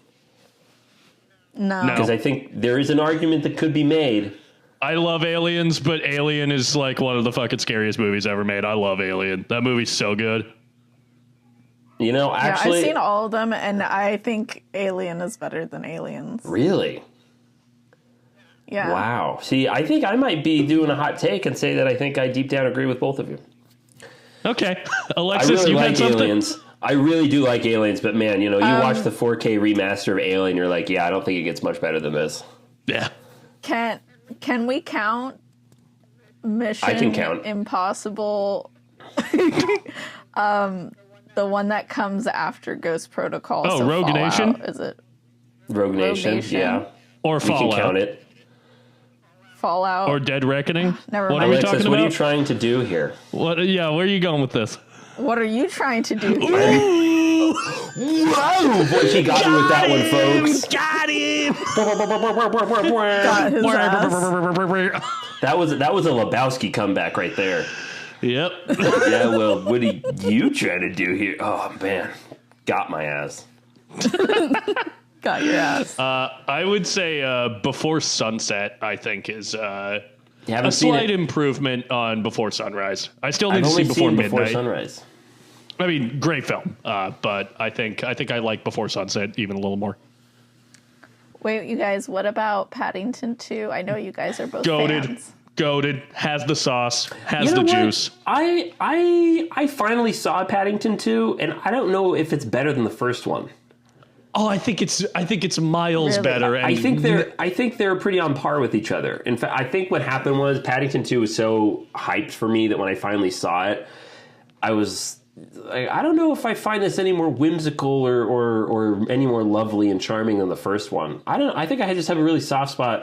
S4: No.
S2: Because I think there is an argument that could be made.
S5: I love Aliens, but Alien is one of the fucking scariest movies ever made. I love Alien. That movie's so good.
S2: Actually...
S4: I've seen all of them, and I think Alien is better than Aliens.
S2: Really?
S4: Yeah.
S2: Wow. See, I think I might be doing a hot take and say that I think I deep down agree with both of you.
S5: Okay. Alexis, you had something?
S2: Aliens. I really do like Aliens, but man, you watch the 4K remaster of Alien, you're like, yeah, I don't think it gets much better than this.
S5: Yeah.
S4: Can we count Mission
S2: I can count.
S4: Impossible? The one that comes after Ghost Protocol.
S5: Oh, so Rogue
S4: Fallout,
S5: Nation?
S4: Is it?
S2: Rogue Nation, yeah.
S5: Or Fallout.
S2: We can count it.
S4: Fallout.
S5: Or Dead Reckoning.
S4: Never mind.
S5: What are we talking about?
S2: What are you trying to do here?
S5: Where are you going with this?
S4: What are you trying to do here?
S2: Whoa! Boy, she got me with that one, folks.
S5: Got him!
S4: Got his ass.
S2: That was a Lebowski comeback right there.
S5: Yep.
S2: Yeah, well, what are you trying to do here? Oh, man. Got my ass.
S4: Got your ass.
S5: I would say Before Sunset, I think, is a
S2: seen
S5: slight
S2: it.
S5: improvement on Before Sunrise. I still need
S2: I've
S5: to see
S2: only
S5: Before
S2: seen
S5: Midnight.
S2: Before Sunrise.
S5: I mean, great film, but I think I like Before Sunset even a little more.
S4: Wait, you guys, what about Paddington 2? I know you guys are both
S5: Goated.
S4: fans.
S5: Goated, has the sauce, has
S2: You know
S5: the
S2: what?
S5: juice.
S2: I finally saw Paddington 2, and I don't know if it's better than the first one.
S5: Oh, I think it's miles
S4: Really?
S5: better. And
S2: I think they're pretty on par with each other. In fact, I think what happened was Paddington 2 was so hyped for me that when I finally saw it, I was like, I don't know if I find this any more whimsical or any more lovely and charming than the first one. I think I just have a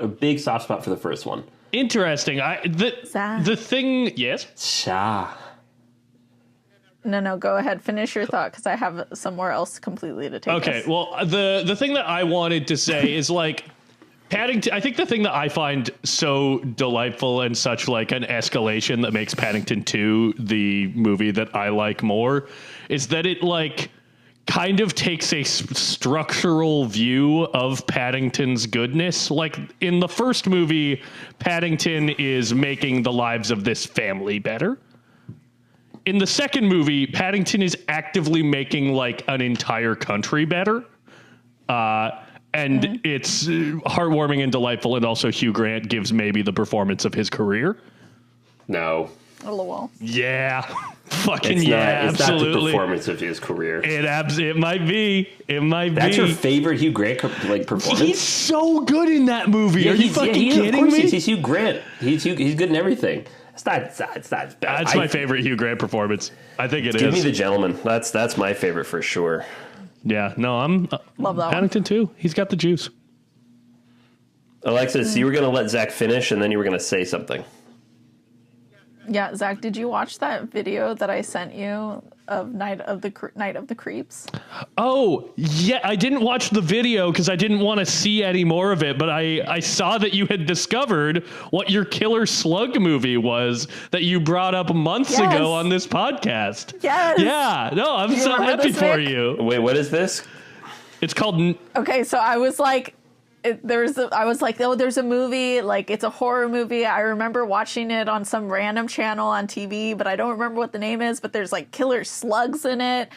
S2: big soft spot for the first one.
S5: Interesting.
S4: Zack.
S5: The thing, yes.
S2: Sha.
S4: No, go ahead. Finish your thought because I have somewhere else completely to take
S5: Okay,
S4: us.
S5: well, the thing that I wanted to say is like Paddington. I think the thing that I find so delightful and such like an escalation that makes Paddington 2 the movie that I like more is that it like kind of takes a structural view of Paddington's goodness. Like in the first movie, Paddington is making the lives of this family better. In the second movie, Paddington is actively making like an entire country better. And it's heartwarming and delightful. And also Hugh Grant gives maybe the performance of his career.
S2: No.
S4: LOL.
S5: Yeah. Fucking
S2: It's
S5: yeah,
S2: not, it's
S5: absolutely.
S2: not the performance of his career.
S5: It might be. It might
S2: That's
S5: be.
S2: your favorite Hugh Grant performance?
S5: He's so good in that movie. Are you fucking kidding
S2: of course
S5: me?
S2: He's Hugh Grant. He's good in everything. It's not bad.
S5: That's my favorite Hugh Grant performance. I think it is.
S2: Give me The Gentleman. That's my favorite for sure.
S5: Yeah, no, I'm
S4: Love that one.
S5: Paddington too. He's got the juice.
S2: Alexis, you were going to let Zach finish, and then you were going to say something.
S4: Yeah, Zach, did you watch that video that I sent you of Night of the Creeps?
S5: Oh, yeah, I didn't watch the video because I didn't want to see any more of it, but I saw that you had discovered what your killer slug movie was that you brought up months ago on this podcast.
S4: Yes.
S5: Yeah, no, I'm so
S4: remember
S5: happy
S4: this,
S5: for
S4: Nick?
S5: you.
S2: Wait, what is this?
S5: It's called...
S4: Okay, so I was like, oh, there's a movie, like it's a horror movie. I remember watching it on some random channel on TV, but I don't remember what the name is, but there's like killer slugs in it.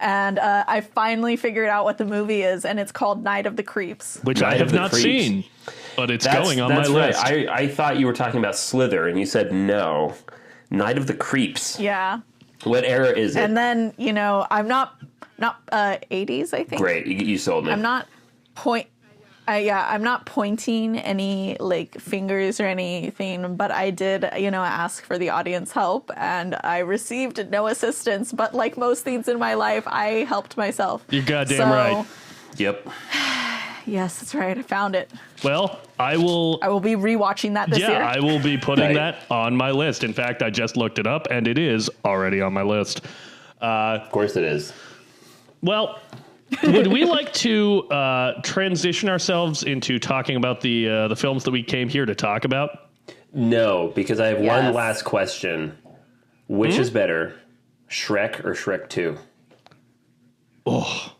S4: And I finally figured out what the movie is, and it's called Night of the Creeps.
S5: Which I
S2: Night
S5: have
S2: of the
S5: not
S2: Creeps.
S5: seen, but it's going on my
S2: right.
S5: list.
S2: I thought you were talking about Slither, and you said no. Night of the Creeps.
S4: Yeah.
S2: What era is it?
S4: And then, I'm not 80s, I think.
S2: Great, you sold me.
S4: I'm not I'm not pointing any like fingers or anything, but I did, ask for the audience help, and I received no assistance. But like most things in my life, I helped myself.
S5: You're goddamn right.
S2: Yep.
S4: Yes, that's right. I found it.
S5: Well, I will
S4: be rewatching that this year.
S5: Yeah, I will be putting
S2: Right.
S5: that on my list. In fact, I just looked it up, and it is already on my list.
S2: Of course it is.
S5: Well, would we like to transition ourselves into talking about the films that we came here to talk about?
S2: No, because I have
S4: Yes.
S2: one last question. Which is better, Shrek or Shrek 2?
S5: Oh,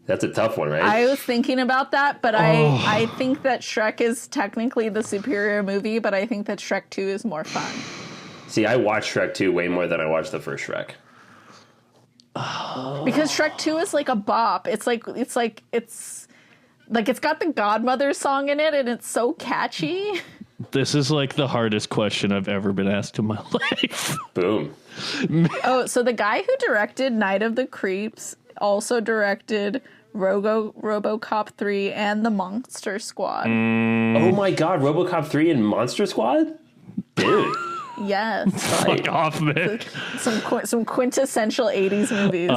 S2: That's a tough one, right?
S4: I was thinking about that, but I think that Shrek is technically the superior movie, but I think that Shrek 2 is more fun.
S2: See, I watched Shrek 2 way more than I watched the first Shrek.
S4: Because Shrek 2 is like a bop. It's got the Godmother song in it, and it's so catchy.
S5: this is like the hardest question I've ever been asked in my life.
S2: Boom.
S4: Oh, so the guy who directed Night of the Creeps also directed RoboCop 3 and The Monster Squad.
S2: Oh my god, RoboCop 3 and Monster Squad? Dude.
S4: Yes.
S5: Fuck off, man.
S4: Some quintessential 80s movies.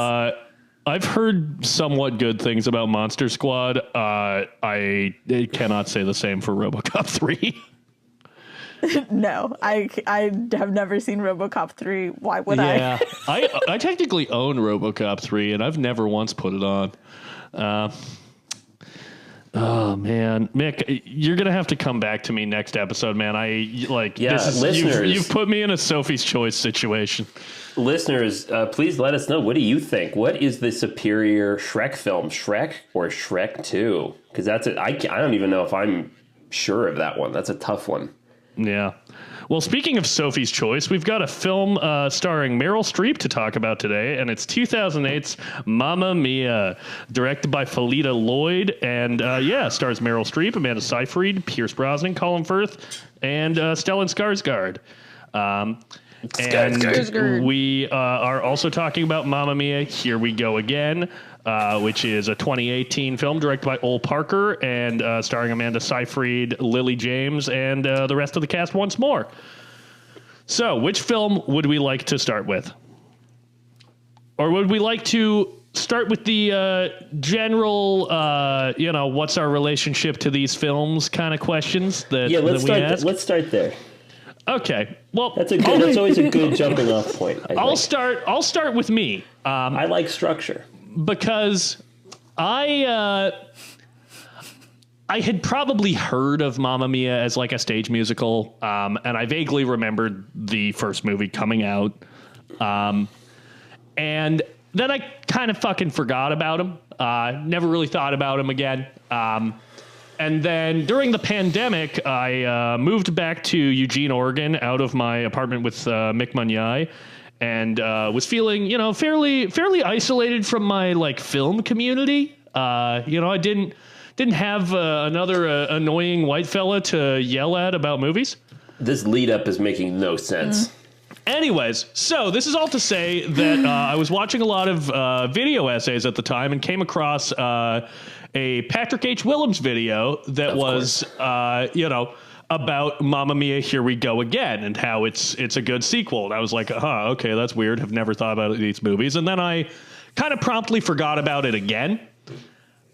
S5: I've heard somewhat good things about Monster Squad. I cannot say the same for RoboCop 3.
S4: No, I have never seen RoboCop 3. Why would
S5: Yeah, I technically own RoboCop 3, and I've never once put it on. Oh man, Mick, you're gonna have to come back to me next episode, man.
S2: Listeners.
S5: You've put me in a Sophie's Choice situation.
S2: Listeners, please let us know. What do you think? What is the superior Shrek film, Shrek or Shrek 2? Because I don't even know if I'm sure of that one. That's a tough one.
S5: Yeah. Well, speaking of Sophie's Choice, we've got a film starring Meryl Streep to talk about today, and it's 2008's Mamma Mia, directed by Phyllida Lloyd, and stars Meryl Streep, Amanda Seyfried, Pierce Brosnan, Colin Firth, and Stellan Skarsgård. And we are also talking about Mamma Mia, Here We Go Again, which is a 2018 film directed by Ol Parker and starring Amanda Seyfried, Lily James, and the rest of the cast once more. So, which film would we like to start with? Or would we like to start with the general, what's our relationship to these films kind of questions that,
S2: let's start there.
S5: Okay, well,
S2: that's always a good jumping off point.
S5: I'll start with me.
S2: I like structure
S5: because I had probably heard of Mamma Mia as like a stage musical, and I vaguely remembered the first movie coming out, and then I kind of fucking forgot about him. Never really thought about him again. And then during the pandemic, I moved back to Eugene, Oregon, out of my apartment with Mick Munyai, and was feeling, fairly isolated from my like film community. I didn't have another annoying white fella to yell at about movies.
S2: This lead up is making no sense.
S5: Anyways, so this is all to say that I was watching a lot of video essays at the time and came across a Patrick H. Willems video that was, about Mamma Mia, Here We Go Again, and how it's a good sequel. And I was like, okay, that's weird. Have never thought about these movies. And then I kind of promptly forgot about it again.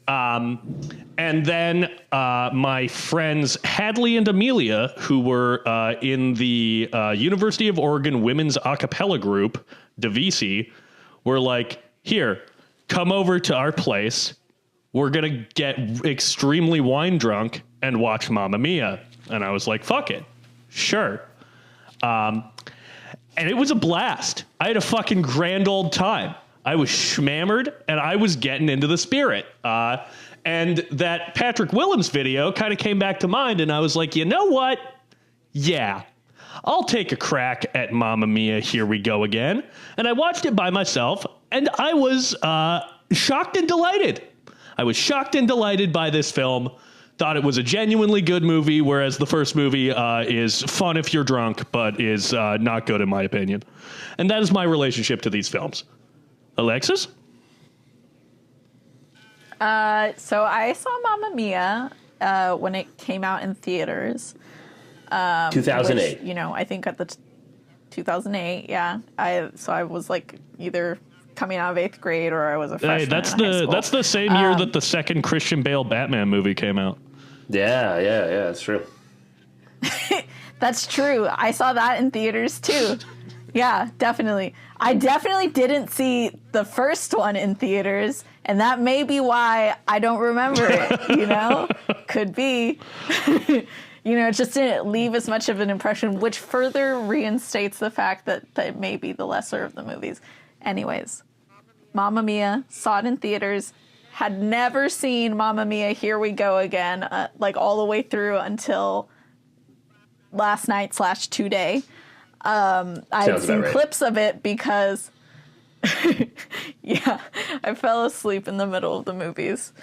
S5: And then my friends Hadley and Amelia, who were in the University of Oregon Women's A Cappella Group, DeVisi, were like, here, come over to our place. We're going to get extremely wine drunk and watch Mamma Mia. And I was like, fuck it. Sure. And it was a blast. I had a fucking grand old time. I was schmammered and I was getting into the spirit. And that Patrick Willems video kind of came back to mind. And I was like, you know what? Yeah, I'll take a crack at Mamma Mia, Here We Go Again. And I watched it by myself and I was shocked and delighted. I was shocked and delighted by this film. Thought it was a genuinely good movie, whereas the first movie is fun if you're drunk, but is not good in my opinion. And that is my relationship to these films. Alexis?
S4: So I saw Mamma Mia when it came out in theaters.
S2: 2008.
S4: Which, I think at the 2008, yeah. I was like either coming out of 8th grade or I was a freshman.
S5: Hey, that's the same year that the second Christian Bale Batman movie came out.
S2: Yeah, that's true.
S4: That's true. I saw that in theaters too. Yeah, definitely. I definitely didn't see the first one in theaters, and that may be why I don't remember it, Could be. It just didn't leave as much of an impression, which further reinstates the fact that it may be the lesser of the movies. Anyways, Mamma Mia, saw it in theaters, had never seen Mamma Mia, Here We Go Again, like all the way through until last night / today. I had seen clips of it because, I fell asleep in the middle of the movies.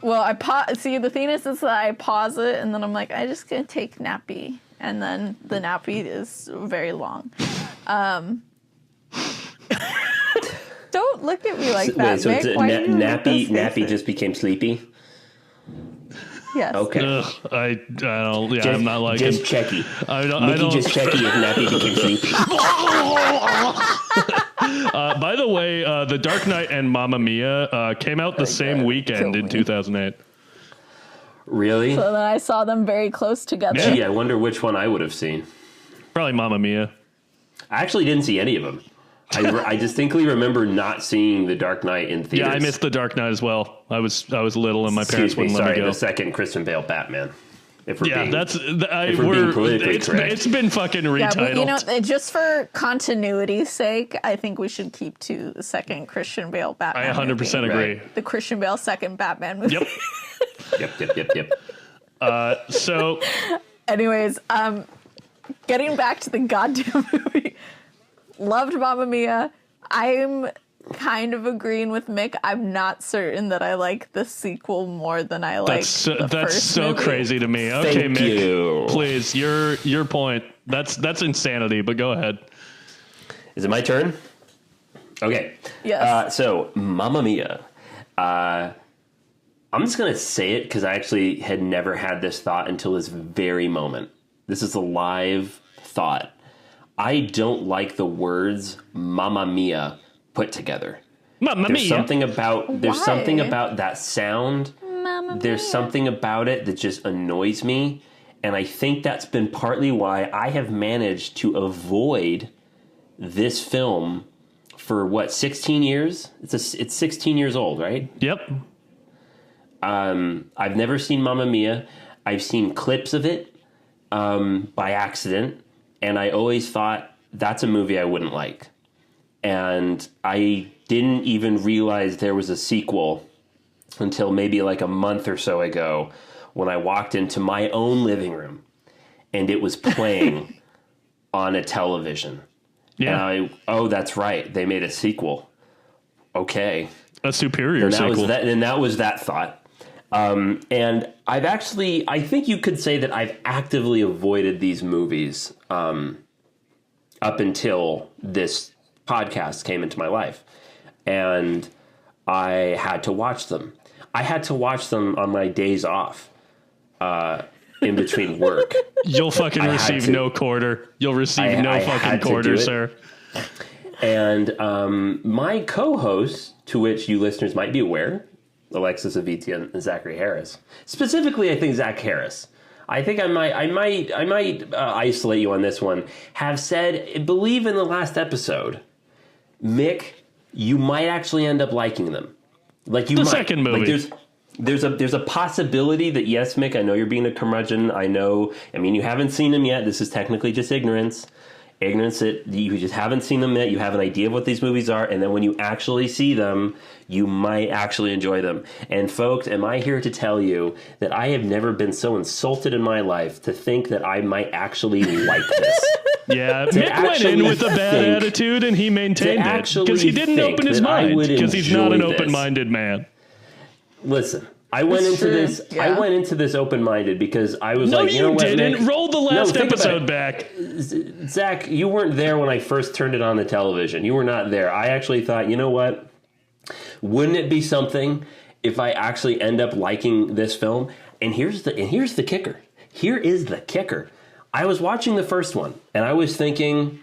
S4: Well, see, the thing is that I pause it and then I'm like, I'm just going to take nappy. And then the nappy is very long. Don't look at me like that,
S2: Wait, so
S4: Mick.
S2: it's nappy just became sleepy?
S4: Yes.
S2: Okay.
S5: I don't. Yeah, I'm not like
S2: just checky.
S5: I don't.
S2: Just checky if nappy became sleepy.
S5: By the way, The Dark Knight and Mamma Mia came out the same weekend in 2008.
S2: Really?
S4: So then I saw them very close together.
S2: Gee, I wonder which one I would have seen.
S5: Probably Mamma Mia.
S2: I actually didn't see any of them. I distinctly remember not seeing The Dark Knight in theaters.
S5: Yeah, I missed The Dark Knight as well. I was little and my parents wouldn't let me go.
S2: The second Christian Bale Batman. If we're being
S5: politically correct. It's been fucking retitled.
S4: Yeah, but, just for continuity's sake, I think we should keep to the second Christian Bale Batman.
S5: I 100% agree.
S2: Right.
S4: The Christian Bale second Batman movie.
S5: Yep.
S2: Yep.
S5: So
S4: Anyways, getting back to the goddamn movie. Loved Mamma Mia. I'm kind of agreeing with Mick. I'm not certain that I like the sequel more than I like the first
S5: so
S4: movie.
S5: crazy to me. Okay,
S2: Thank
S5: Mick,
S2: you.
S5: please, your point. That's insanity, but go ahead.
S2: Is it my turn? Okay.
S4: Yes.
S2: So, Mamma Mia. I'm just going to say it because I actually had never had this thought until this very moment. This is a live thought. I don't like the words Mamma Mia put together.
S5: Mamma
S2: There's
S5: Mia.
S2: something about there's
S4: Why?
S2: something about that sound.
S4: Mamma
S2: There's
S4: Mia.
S2: something about it that just annoys me, and I think that's been partly why I have managed to avoid this film for what, 16 years? It's 16 years old, right?
S5: Yep.
S2: I've never seen Mamma Mia. I've seen clips of it by accident, and I always thought that's a movie I wouldn't like. And I didn't even realize there was a sequel until maybe like a month or so ago when I walked into my own living room and it was playing on a television.
S5: Yeah.
S2: And that's right. They made a sequel. Okay.
S5: A superior
S2: And
S5: sequel.
S2: that was that thought. And I think you could say that I've actively avoided these movies up until this podcast came into my life. And I had to watch them. I had to watch them on my days off in between work.
S5: You'll fucking
S2: had
S5: receive
S2: to.
S5: no quarter. You'll receive
S2: I
S5: no
S2: had
S5: fucking
S2: to
S5: quarter,
S2: do it.
S5: sir.
S2: And my co-hosts, to which you listeners might be aware, Alexis Aviti and Zachary Harris. Specifically, I think Zach Harris. I think I might isolate you on this one. Have said, I believe in the last episode, Mick, you might actually end up liking them. Like you
S5: The
S2: might.
S5: second movie.
S2: Like there's a possibility that yes, Mick, I know you're being a curmudgeon. I mean, you haven't seen them yet. This is technically just ignorance. Ignorance that you just haven't seen them yet. You have an idea of what these movies are, and then when you actually see them, you might actually enjoy them. And folks, am I here to tell you that I have never been so insulted in my life to think that I might actually like this?
S5: Yeah, Mick went in
S2: actually
S5: with a bad
S2: think-
S5: attitude and he maintained it
S2: actually
S5: because he didn't
S2: think
S5: open his
S2: that I
S5: mind
S2: would
S5: because he's not an
S2: enjoy this.
S5: open-minded man.
S2: Listen, I went
S4: That's
S2: into
S4: true.
S2: this.
S4: Yeah.
S2: I went into this open-minded because I was
S5: No,
S2: like, you know what,
S5: didn't.
S2: Mick?
S5: Roll the last
S2: think about
S5: episode
S2: it.
S5: back.
S2: Zach, you weren't there when I first turned it on the television. You were not there. I actually thought, you know what? Wouldn't it be something if I actually end up liking this film? And here's the kicker. Here is the kicker. I was watching the first one and I was thinking,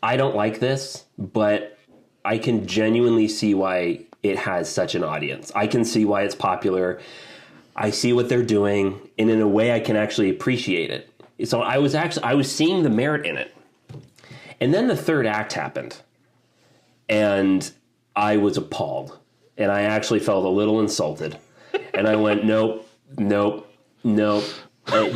S2: I don't like this, but I can genuinely see why it has such an audience. I can see why it's popular. I see what they're doing, and in a way I can actually appreciate it. So I was seeing the merit in it. And then the third act happened, and I was appalled, and I actually felt a little insulted. And I went, nope. The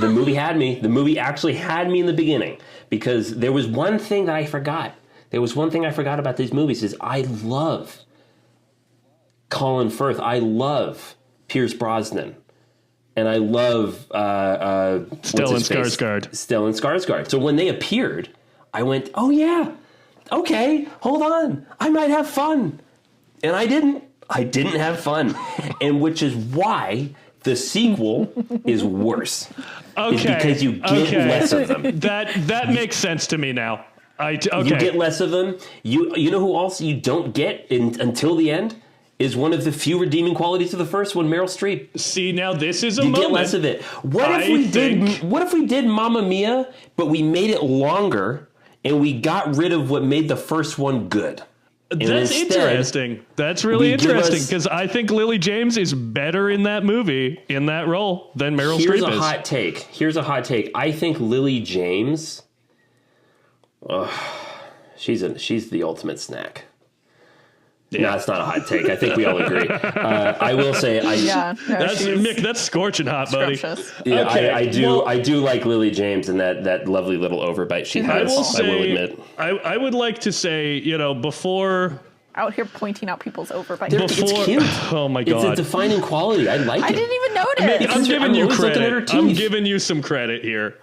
S2: movie had me. The movie actually had me in the beginning, because there was one thing that I forgot. There was one thing I forgot about these movies is I love Colin Firth. I love Pierce Brosnan. And I love
S5: Stellan Skarsgård.
S2: Stellan Skarsgård. So when they appeared, I went, oh yeah, okay, hold on, I might have fun. And I didn't. I didn't have fun. And which is why the sequel is worse.
S5: Okay,
S2: It's because you get less of them.
S5: That makes sense to me now. Okay.
S2: You get less of them. You know who also you don't get until the end? Is one of the few redeeming qualities of the first one, Meryl Streep.
S5: See, now this is a
S2: You
S5: moment.
S2: get less of it. What if we did Mamma Mia, but we made it longer and we got rid of what made the first one good? And
S5: That's
S2: instead,
S5: interesting. That's really
S2: we give
S5: interesting
S2: us-
S5: because I think Lily James is better in that movie, in that role, than Meryl
S2: Here's
S5: Streep
S2: a
S5: is.
S2: hot take. Here's a hot take. I think Lily James, she's the ultimate snack. No, it's not a hot take. I think we all agree. I will say,
S4: Yeah, no,
S5: That's
S4: she's
S5: Mick. That's scorching hot, buddy.
S4: scrumptious.
S2: yeah,
S5: Okay,
S2: I do.
S5: well-
S2: I do like Lily James and that lovely little overbite she
S5: I
S2: has.
S5: will
S2: I will
S5: say,
S2: admit.
S5: I would like to say, before
S4: out here pointing out people's overbite.
S2: It's cute.
S5: Oh my god,
S2: it's a defining quality. I like it.
S4: I didn't even notice.
S5: I'm giving you
S2: always looking at her
S5: credit.
S2: teeth.
S5: I'm giving you some credit here.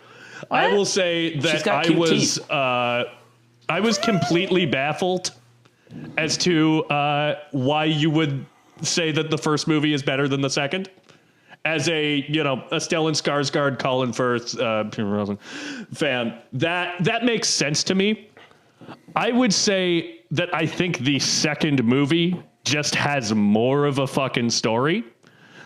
S5: I will say that I was completely baffled as to why you would say that the first movie is better than the second. As a Stellan Skarsgård, Colin Firth fan, that makes sense to me. I would say that I think the second movie just has more of a fucking story.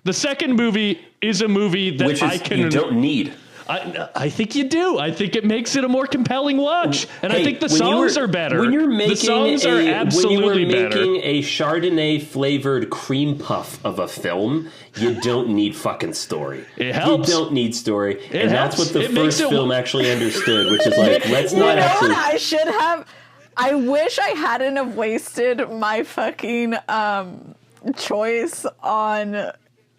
S5: The second movie is a movie that
S2: you don't need.
S5: I think you do. I think it makes it a more compelling watch, and I think the songs are better.
S2: When you're making
S5: the songs are absolutely better.
S2: When you were making a Chardonnay flavored cream puff of a film, you don't need fucking story.
S5: It helps.
S2: You don't need story, and
S5: helps.
S2: that's what the first film actually understood, which is like, let's not actually.
S4: I should have. I wish I hadn't have wasted my fucking choice on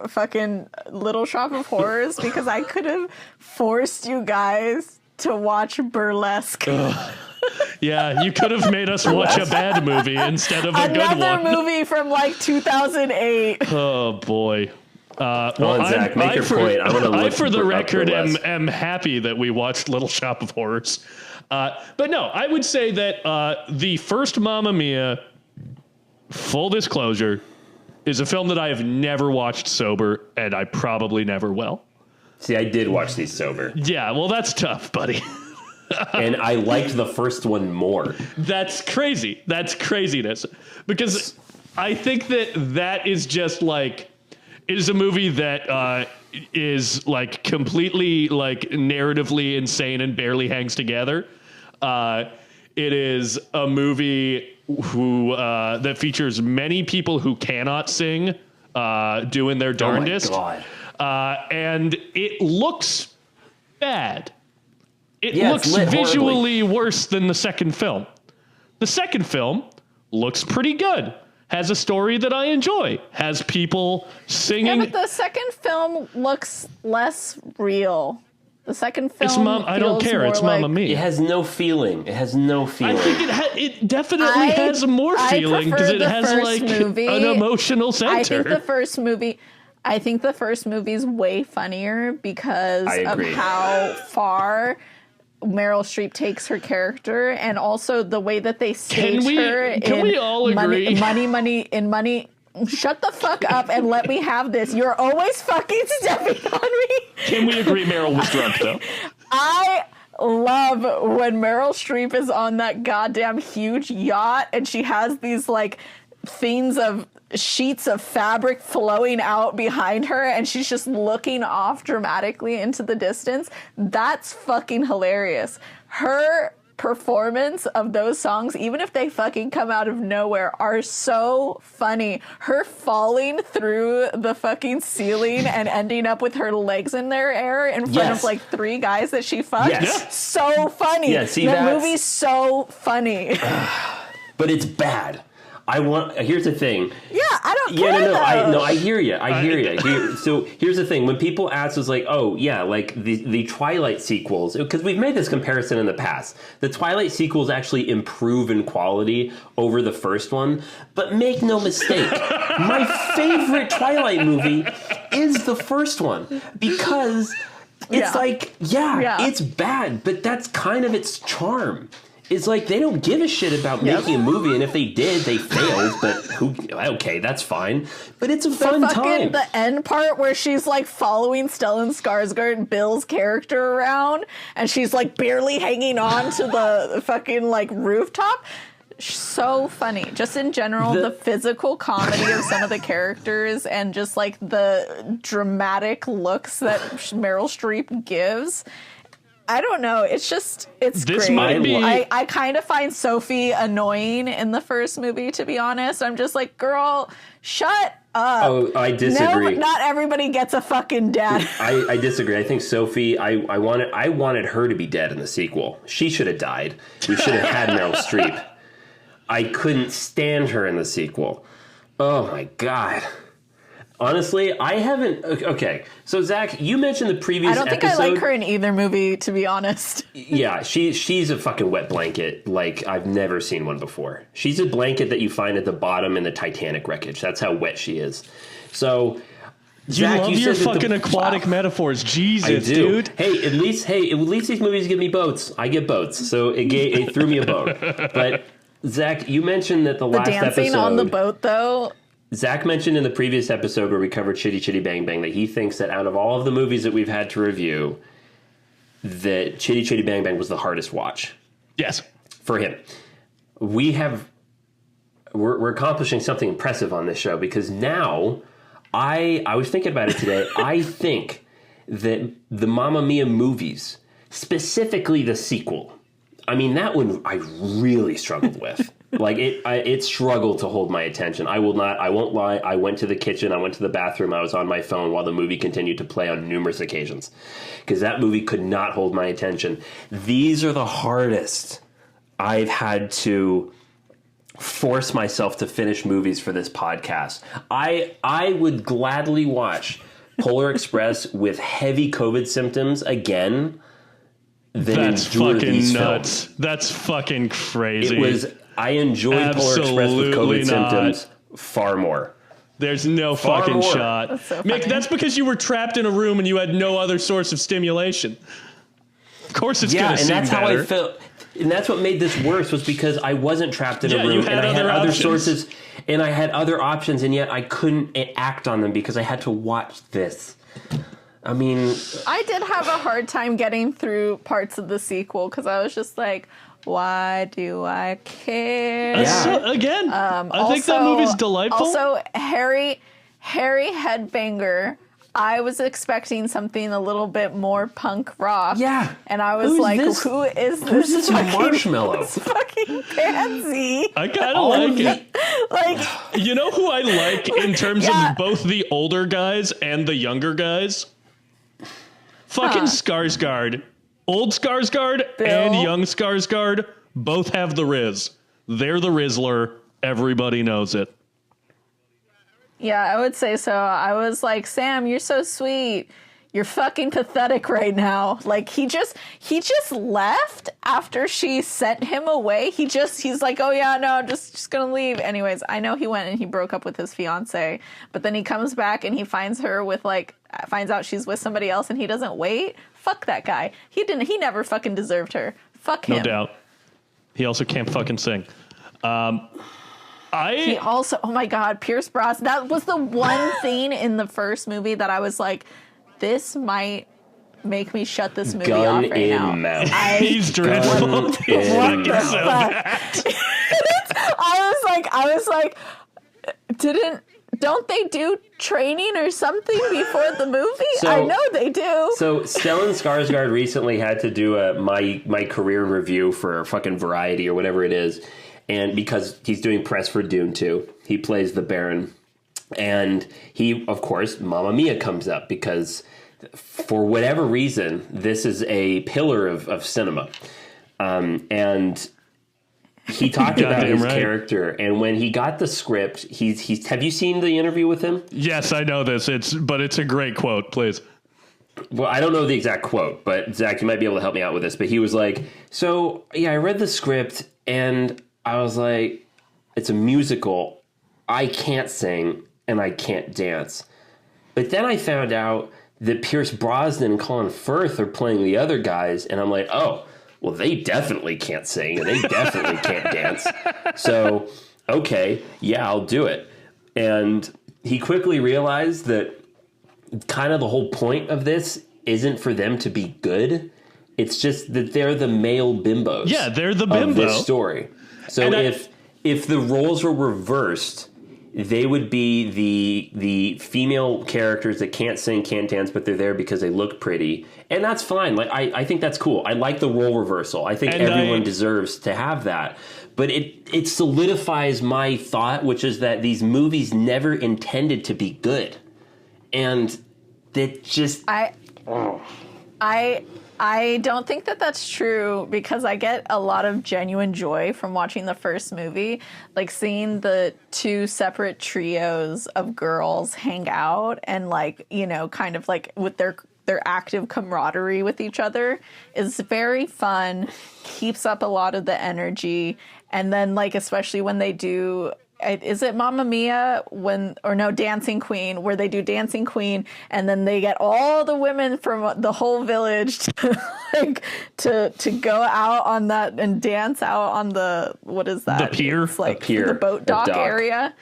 S4: fucking Little Shop of Horrors because I could have forced you guys to watch Burlesque.
S5: Yeah, you could have made us watch a bad movie instead of a good one.
S4: Another movie from like 2008.
S5: Oh boy.
S2: Zach, make your point.
S5: I, for the record, am happy that we watched Little Shop of Horrors. But no, I would say that the first Mamma Mia, full disclosure, is a film that I have never watched sober, and I probably never will.
S2: See, I did watch these sober.
S5: Yeah, well, that's tough, buddy.
S2: And I liked the first one more.
S5: That's crazy. That's craziness. Because I think that is just like, it is a movie that is like completely like narratively insane and barely hangs together. It is a movie that features many people who cannot sing doing their darndest.
S2: Oh my God.
S5: And it looks bad. It
S2: Yeah,
S5: looks visually worse than the second film. The second film looks pretty good. Has a story that I enjoy. Has people singing.
S4: Yeah, but the second film looks less real. The second film
S5: I don't care. It's
S4: like,
S5: Mamma Mia.
S2: It has no feeling. It has no feeling.
S5: I think it definitely has more feeling because it has like
S4: movie.
S5: an emotional center.
S4: I think the first movie is way funnier because of how far Meryl Streep takes her character, and also the way that they stage her.
S5: Can we all agree?
S4: Money. Shut the fuck up and let me have this. You're always fucking stepping on me.
S5: Can we agree Meryl was drunk, though?
S4: I love when Meryl Streep is on that goddamn huge yacht and she has these like things of sheets of fabric flowing out behind her and she's just looking off dramatically into the distance. That's fucking hilarious. Her performance of those songs, even if they fucking come out of nowhere, are so funny. Her falling through the fucking ceiling and ending up with her legs in their air in front of like 3 guys that she fucked.
S2: Yes.
S4: So funny.
S2: Yeah, see,
S4: the movie's so funny.
S2: But it's bad. Here's the thing.
S4: Yeah, I don't care.
S2: I hear you. So here's the thing. When people ask us like, oh yeah, like the Twilight sequels, because we've made this comparison in the past. The Twilight sequels actually improve in quality over the first one. But make no mistake, my favorite Twilight movie is the first one because it's it's bad, but that's kind of its charm. It's like they don't give a shit about making a movie, and if they did, they failed. But okay, that's fine. But it's a fun time.
S4: The end part where she's like following Stellan Skarsgård, Bill's character around, and she's like barely hanging on to the fucking like rooftop. So funny. Just in general, the physical comedy of some of the characters and just like the dramatic looks that Meryl Streep gives. I don't know. It's
S5: This
S4: great.
S5: might be...
S4: I kind of find Sophie annoying in the first movie, to be honest. I'm just like, girl, shut up.
S2: Oh, I disagree.
S4: No, not everybody gets a fucking death.
S2: I disagree. I think Sophie, I wanted her to be dead in the sequel. She should have died. We should have had Meryl Streep. I couldn't stand her in the sequel. Oh my God. Honestly, I haven't. Okay, so Zach, you mentioned the previous.
S4: I don't think
S2: episode.
S4: I like her in either movie, to be honest.
S2: Yeah, she's a fucking wet blanket like I've never seen one before. She's a blanket that you find at the bottom in the Titanic wreckage. That's how wet she is. So, Zach,
S5: love
S2: you
S5: your
S2: said that
S5: fucking aquatic metaphors. Jesus,
S2: I do.
S5: dude.
S2: Hey, at least these movies give me boats. I get boats, so it threw me a bone. But Zach, you mentioned that the last
S4: Dancing
S2: episode
S4: on the boat, though.
S2: Zach mentioned in the previous episode where we covered Chitty Chitty Bang Bang that he thinks that out of all of the movies that we've had to review, that Chitty Chitty Bang Bang was the hardest watch.
S5: Yes.
S2: For him. We're accomplishing something impressive on this show because now I was thinking about it today. I think that the Mamma Mia movies, specifically the sequel, I mean, that one I really struggled with. Like it struggled to hold my attention. I won't lie. I went to the kitchen. I went to the bathroom. I was on my phone while the movie continued to play on numerous occasions because that movie could not hold my attention. These are the hardest I've had to force myself to finish movies for this podcast. I would gladly watch Polar Express with heavy COVID symptoms again than
S5: That's
S2: endure
S5: fucking
S2: these
S5: nuts.
S2: films.
S5: That's fucking crazy.
S2: I enjoyed Polar Express with
S5: Absolutely
S2: COVID
S5: not.
S2: symptoms far more.
S5: There's no
S2: Far
S5: fucking
S2: more.
S5: shot.
S4: That's so
S5: Mick,
S4: funny.
S5: that's because you were trapped in a room and you had no other source of stimulation. Of course it's
S2: Yeah,
S5: going
S2: and
S5: to seem
S2: that's
S5: better.
S2: how I felt. And that's what made this worse was because I wasn't trapped in
S5: Yeah,
S2: a room
S5: you had
S2: and I had
S5: other
S2: other
S5: options.
S2: sources and I had other options and yet I couldn't act on them because I had to watch this. I mean,
S4: I did have a hard time getting through parts of the sequel because I was just like, why do I care?
S2: Yeah.
S5: So, again, I think that movie's delightful.
S4: Also, Harry Headbanger. I was expecting something a little bit more punk rock.
S2: Yeah.
S4: And I was
S2: Who's
S4: like,
S2: this?
S4: who is
S2: who's
S4: this
S2: this marshmallow?
S4: fucking pansy?
S5: I kind of
S2: All of
S5: like it.
S4: Like,
S5: You know who I like in terms
S4: Yeah.
S5: of both the older guys and the younger guys? Fucking Skarsgård. Old Skarsgård and
S4: Bill.
S5: young Skarsgård both have the Riz. They're the Rizzler. Everybody knows it.
S4: yeah, I would say so. I was like, Sam, you're so sweet. You're fucking pathetic right now. Like he just left after she sent him away. He's like, oh yeah, no, I'm just gonna leave. Anyways, I know he went and he broke up with his fiance, but then he comes back and he finds out she's with somebody else and he doesn't wait. Fuck that guy. He never fucking deserved her. Fuck him.
S5: No doubt. He also can't fucking sing.
S4: He also, oh my God, Pierce Brosnan. That was the one thing in the first movie that I was like, this might make me shut this movie
S2: Gun
S4: off right
S2: in
S4: now.
S2: mouth.
S5: He's dreadful.
S2: Gun
S5: He's
S2: in
S5: fucking
S2: mouth.
S5: so bad.
S4: I was like, don't they do training or something before the movie?
S2: So-
S4: I know they do.
S2: So Stellan Skarsgård recently had to do my career review for fucking Variety or whatever it is, and because he's doing press for Dune 2, he plays the Baron, and he, of course, Mamma Mia comes up because for whatever reason this is a pillar of cinema, and he talked about
S5: Goddamn
S2: his
S5: right.
S2: character, and when he got the script, he's have you seen the interview with him?
S5: Yes, I know this. But it's a great quote, please.
S2: Well, I don't know the exact quote, but Zach, you might be able to help me out with this. But he was like, so, yeah, I read the script, and I was like, it's a musical. I can't sing, and I can't dance. But then I found out that Pierce Brosnan and Colin Firth are playing the other guys, and I'm like, oh, well, they definitely can't sing, and they definitely can't dance. So, okay, yeah, I'll do it. And he quickly realized that kind of the whole point of this isn't for them to be good. It's just that they're the male bimbos.
S5: Yeah, they're the
S2: of
S5: bimbo.
S2: this story. So
S5: And
S2: if the roles were reversed, they would be the female characters that can't sing, can't dance, but they're there because they look pretty, and that's fine. Like I think that's cool. I like the role reversal. I think
S5: And
S2: everyone deserves to have that. But it solidifies my thought, which is that these movies never intended to be good, and that just
S4: I I don't think that that's true because I get a lot of genuine joy from watching the first movie, like seeing the two separate trios of girls hang out and like, you know, kind of like with their active camaraderie with each other is very fun, keeps up a lot of the energy. And then like, especially when they do, is it Mamma Mia Dancing Queen, where they do Dancing Queen and then they get all the women from the whole village to go out on that and dance out on the, what is that?
S5: The pier?
S4: It's like
S2: A pier.
S4: the boat dock area,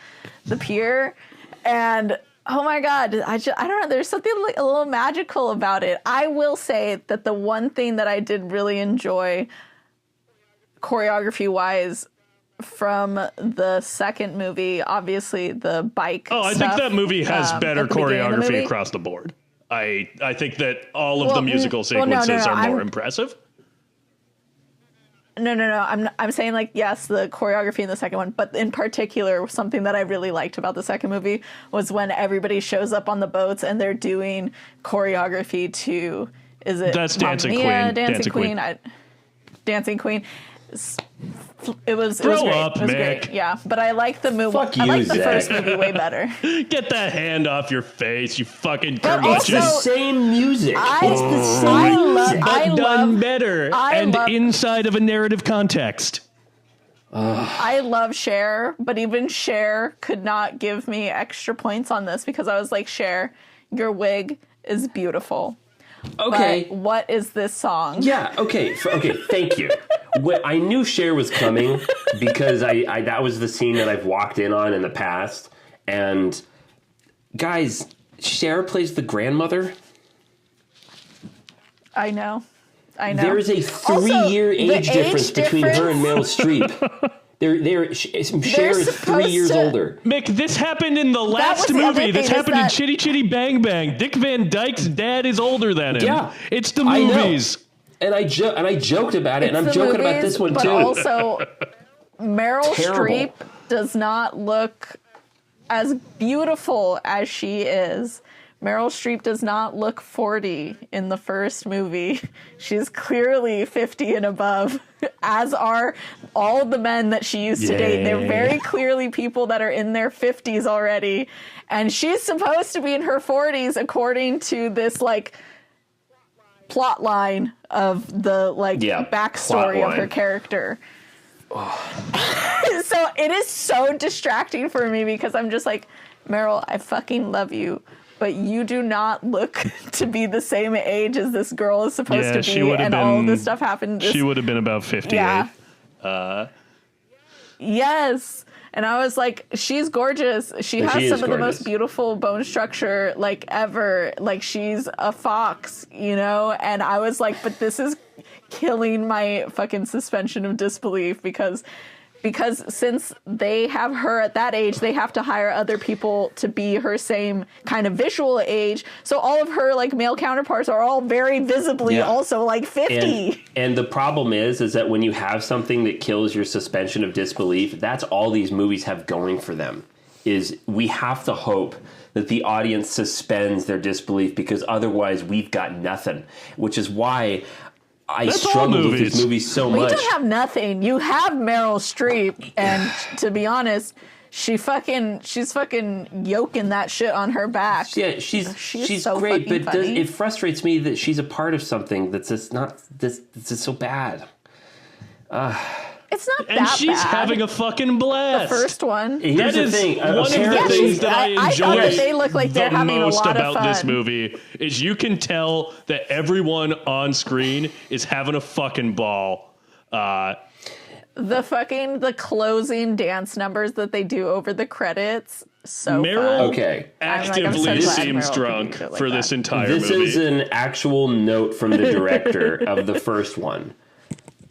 S4: the pier. And oh my God, I don't know. There's something like a little magical about it. I will say that the one thing that I did really enjoy choreography wise from the second movie, obviously the bike.
S5: Oh, I think that movie has better
S4: at the beginning of the
S5: choreography
S4: movie.
S5: across the board. I think that all of the musical sequences are more impressive.
S4: No. I'm saying like, yes, the choreography in the second one, but in particular, something that I really liked about the second movie was when everybody shows up on the boats and they're doing choreography to,
S5: That's Dancing Queen.
S4: Dancing Queen. Dancing Queen. It was
S5: Grow
S4: great.
S5: up,
S4: it was
S5: Mick.
S4: great. Yeah, but I like the movie.
S2: Fuck
S4: I
S2: you,
S4: like the
S2: Zack.
S4: first movie way better.
S5: Get that hand off your face, you fucking
S4: But
S5: curmudgeon.
S2: It's the same music.
S5: But done better and inside of a narrative context.
S4: I love Cher, but even Cher could not give me extra points on this because I was like, Cher, your wig is beautiful.
S2: Okay.
S4: But what is this song?
S2: Yeah. Okay. Thank you. I knew Cher was coming because I that was the scene that I've walked in on in the past. And guys, Cher plays the grandmother.
S4: I know.
S2: There is a 3-year age difference between her and Meryl Streep. Cher is 3 years older.
S5: Mick, this happened in the
S4: was
S5: last
S4: the other
S5: movie. This
S4: thing, is
S5: happened in
S4: that-
S5: Chitty Chitty Bang Bang. Dick Van Dyke's dad is older than him.
S2: Yeah.
S5: It's the
S2: I know.
S5: movies.
S2: And I joked about it, and I'm
S4: It's the
S2: joking about
S4: movies,
S2: this one
S4: but
S2: too.
S4: also, Meryl
S2: Terrible.
S4: Streep does not look as beautiful as she is. Meryl Streep does not look 40 in the first movie. She's clearly 50 and above, as are all the men that she used to date. They're very clearly people that are in their 50s already. And she's supposed to be in her 40s according to this, like, plot line of the, like, backstory of her character. So it is so distracting for me because I'm just like, Meryl, I fucking love you, but you do not look to be the same age as this girl is supposed to be, and all of this stuff happened.
S5: She would have been about 58.
S4: Yeah. Yes. And I was like, she's gorgeous. She has
S2: is
S4: some of the
S2: gorgeous.
S4: most beautiful bone structure, like, ever. Like, she's a fox, you know? And I was like, but this is killing my fucking suspension of disbelief because since they have her at that age, they have to hire other people to be her same kind of visual age. So all of her, like, male counterparts are all very visibly also, like, 50.
S2: And the problem is that when you have something that kills your suspension of disbelief, that's all these movies have going for them, is we have to hope that the audience suspends their disbelief because otherwise we've got nothing, which is why I struggled with this movie so much.
S4: You don't have nothing. You have Meryl Streep, and to be honest, she's fucking yoking that shit on her back.
S2: Yeah, she's
S4: so
S2: great,
S4: fucking
S2: but
S4: funny.
S2: it frustrates me that she's a part of something that's just not that's just so bad.
S4: It's not
S5: And
S4: that
S5: she's
S4: bad.
S5: having a fucking blast.
S4: The first one.
S2: Here's
S5: That
S2: the
S5: is
S2: thing.
S5: one of the
S2: apparently-
S5: things that I
S4: I thought
S5: enjoy
S4: that they look like they're
S5: the
S4: having a
S5: most
S4: lot of
S5: about this
S4: fun.
S5: movie is you can tell that everyone on screen is having a fucking ball.
S4: The closing dance numbers that they do over the credits, so
S5: Meryl
S4: fun.
S2: Okay.
S4: I'm so
S5: actively
S4: glad
S5: seems
S4: Meryl
S5: drunk
S4: can do it like
S5: for
S4: that.
S5: this entire
S2: This
S5: movie.
S2: is an actual note from the director of the first one,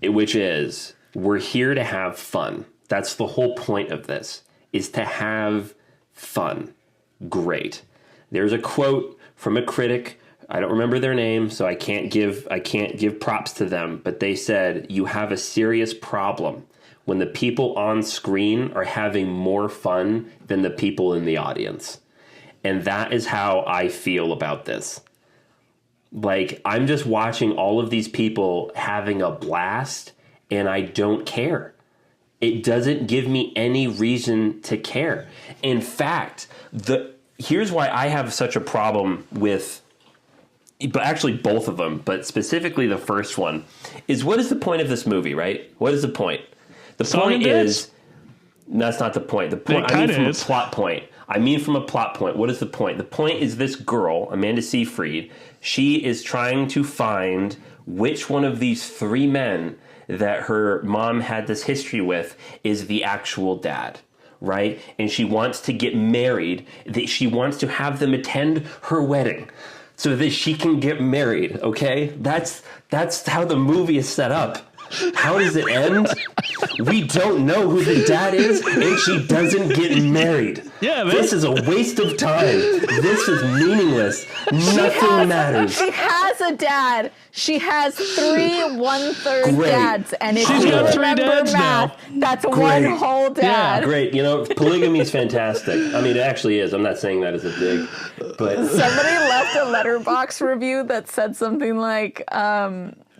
S2: which is, we're here to have fun. That's the whole point of this, is to have fun. Great. There's a quote from a critic. I don't remember their name, so I can't give props to them, but they said, you have a serious problem when the people on screen are having more fun than the people in the audience. And that is how I feel about this. Like, I'm just watching all of these people having a blast, and I don't care. It doesn't give me any reason to care. In fact, here's why I have such a problem with, but actually both of them, but specifically the first one, is what is the point of this movie, right? What is the point? The point is, that's not the point. The point, I mean from a plot point. What is the point? The point is this girl, Amanda Seyfried, she is trying to find which one of these three men that her mom had this history with is the actual dad, right? And she wants to get married. She wants to have them attend her wedding so that she can get married, okay? That's how the movie is set up. How does it end? We don't know who the dad is, and she doesn't get married.
S5: Yeah, man.
S2: This is a waste of time. This is meaningless. Nothing matters.
S4: She has a dad. She has 3 1/3 dads, and if
S5: She's
S4: you
S5: got 3
S4: remember
S5: dads
S4: math, that's one whole dad.
S5: Yeah,
S2: great. You know, polygamy is fantastic. I mean, it actually is. I'm not saying that as a dig, but
S4: Somebody left a letterbox review that said something like,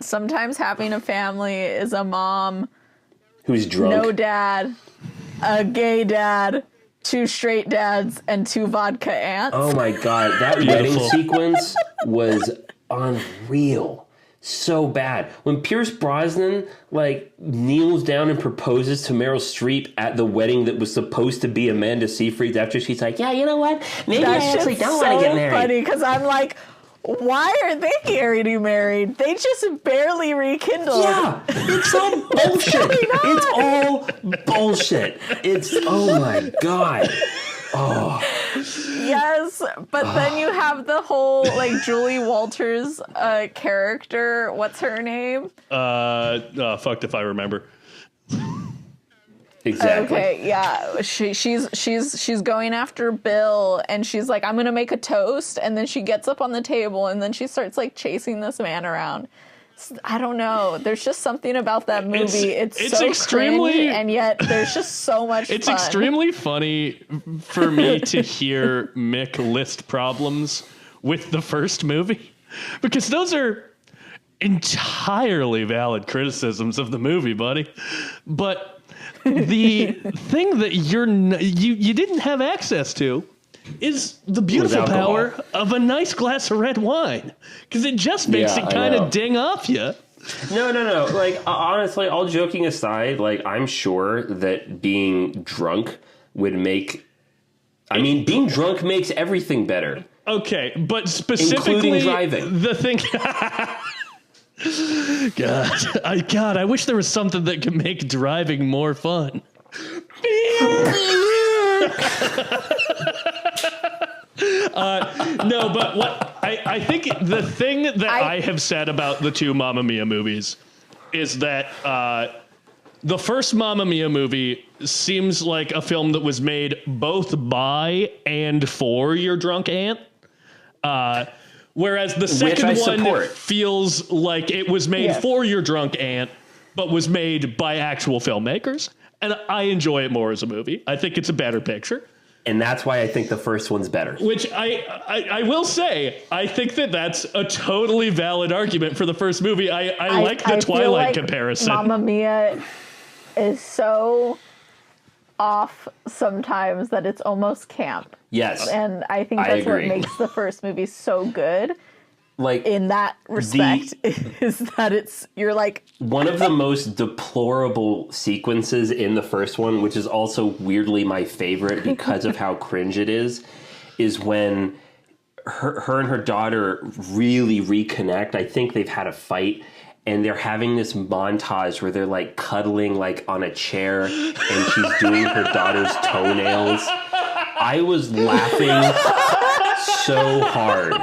S4: sometimes having a family is a mom,
S2: who's drunk?
S4: no dad, a gay dad, 2 straight dads, and 2 vodka aunts.
S2: Oh my god, that wedding sequence was unreal. So bad. When Pierce Brosnan kneels down and proposes to Meryl Streep at the wedding that was supposed to be Amanda Seyfried's, after she's like, yeah, you know what? Maybe I actually don't want to get married.
S4: Funny because I'm like, why are they getting married? They just barely rekindled.
S2: Yeah, it's all bullshit. It's all bullshit. It's, oh my god. Oh.
S4: Yes, but then you have the whole Julie Walters character. What's her name?
S5: Fucked if I remember.
S2: Exactly.
S4: Okay, yeah. She's going after Bill, and she's like, I'm gonna make a toast, and then she gets up on the table, and then she starts chasing this man around. I don't know. There's just something about that movie. It's so
S5: extremely
S4: cringe, and yet there's just so much
S5: It's
S4: fun.
S5: extremely funny for me to hear Mick list problems with the first movie, because those are entirely valid criticisms of the movie, buddy. But the thing that you didn't have access to is the beautiful power of a nice glass of red wine, because it just makes it kind of ding off you.
S2: No. Honestly, all joking aside, I'm sure that being drunk would make... I mean, being drunk makes everything better.
S5: Okay, but specifically...
S2: including driving.
S5: The thing... God, I wish there was something that could make driving more fun. No, but what I think the thing that I have said about the 2 Mamma Mia movies is that the first Mamma Mia movie seems like a film that was made both by and for your drunk aunt. Whereas the second one feels like it was made for your drunk aunt, but was made by actual filmmakers. And I enjoy it more as a movie. I think it's a better picture.
S2: And that's why I think the first one's better.
S5: Which I will say, I think that's a totally valid argument for the first movie. I like the Twilight comparison.
S4: Mamma Mia is so off sometimes that it's almost camp.
S2: Yes.
S4: And I think that's what makes the first movie so good. In that respect, is that you're
S2: one of the most deplorable sequences in the first one, which is also weirdly my favorite because of how cringe it is when her and her daughter really reconnect. I think they've had a fight, and they're having this montage where they're cuddling on a chair, and she's doing her daughter's toenails. I was laughing so hard.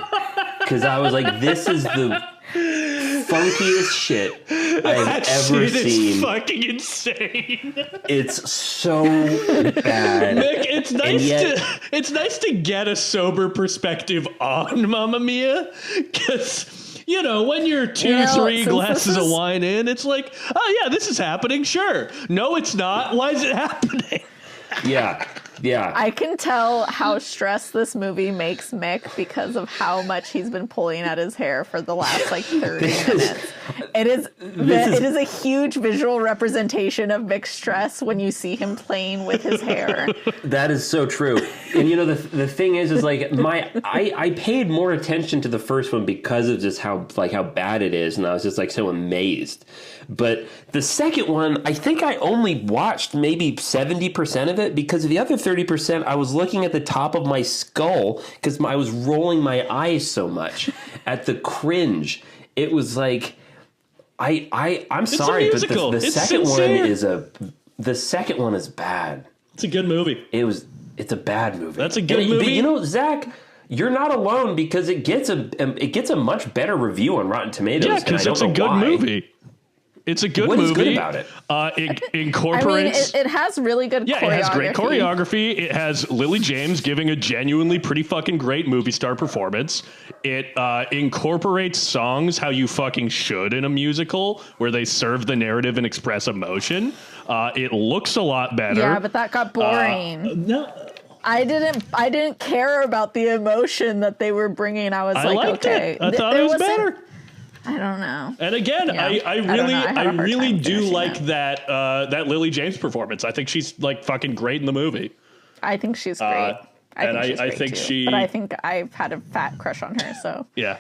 S2: Because I was like, this is the funkiest shit I've ever seen.
S5: It's fucking insane.
S2: It's so bad.
S5: Nick, it's nice to get a sober perspective on Mamma Mia, because when you're 2-3 glasses of wine in, it's like, oh yeah, this is happening. Sure. No, it's not. Why is it happening?
S2: Yeah. Yeah.
S4: I can tell how stressed this movie makes Mick because of how much he's been pulling at his hair for the last 30 minutes. It is a huge visual representation of Mick's stress when you see him playing with his hair.
S2: That is so true. And the thing is I paid more attention to the first one because of just how bad it is, and I was just so amazed. But the second one, I think I only watched maybe 70% of it because of the other 30%. I was looking at the top of my skull because I was rolling my eyes so much at the cringe. It was I'm sorry, but the second one is bad.
S5: It's a good movie.
S2: It's a bad movie.
S5: That's a good movie.
S2: But Zach, you're not alone because it gets a much better review on Rotten Tomatoes.
S5: Yeah, because it's a good movie. It's a good movie.
S2: What is good about it?
S5: It incorporates...
S4: it has really good choreography.
S5: Yeah, it has great choreography. It has Lily James giving a genuinely pretty fucking great movie star performance. It incorporates songs how you fucking should in a musical, where they serve the narrative and express emotion. It looks a lot better.
S4: Yeah, but that got boring.
S5: No...
S4: I didn't care about the emotion that they were bringing. I was okay.
S5: It. I thought it was better.
S4: I don't know.
S5: And again,
S4: Yeah.
S5: I really do like that Lily James performance. I think she's fucking great in the movie.
S4: I think she's great. I think
S5: she.
S4: But I think I've had a fat crush on her. So
S5: yeah,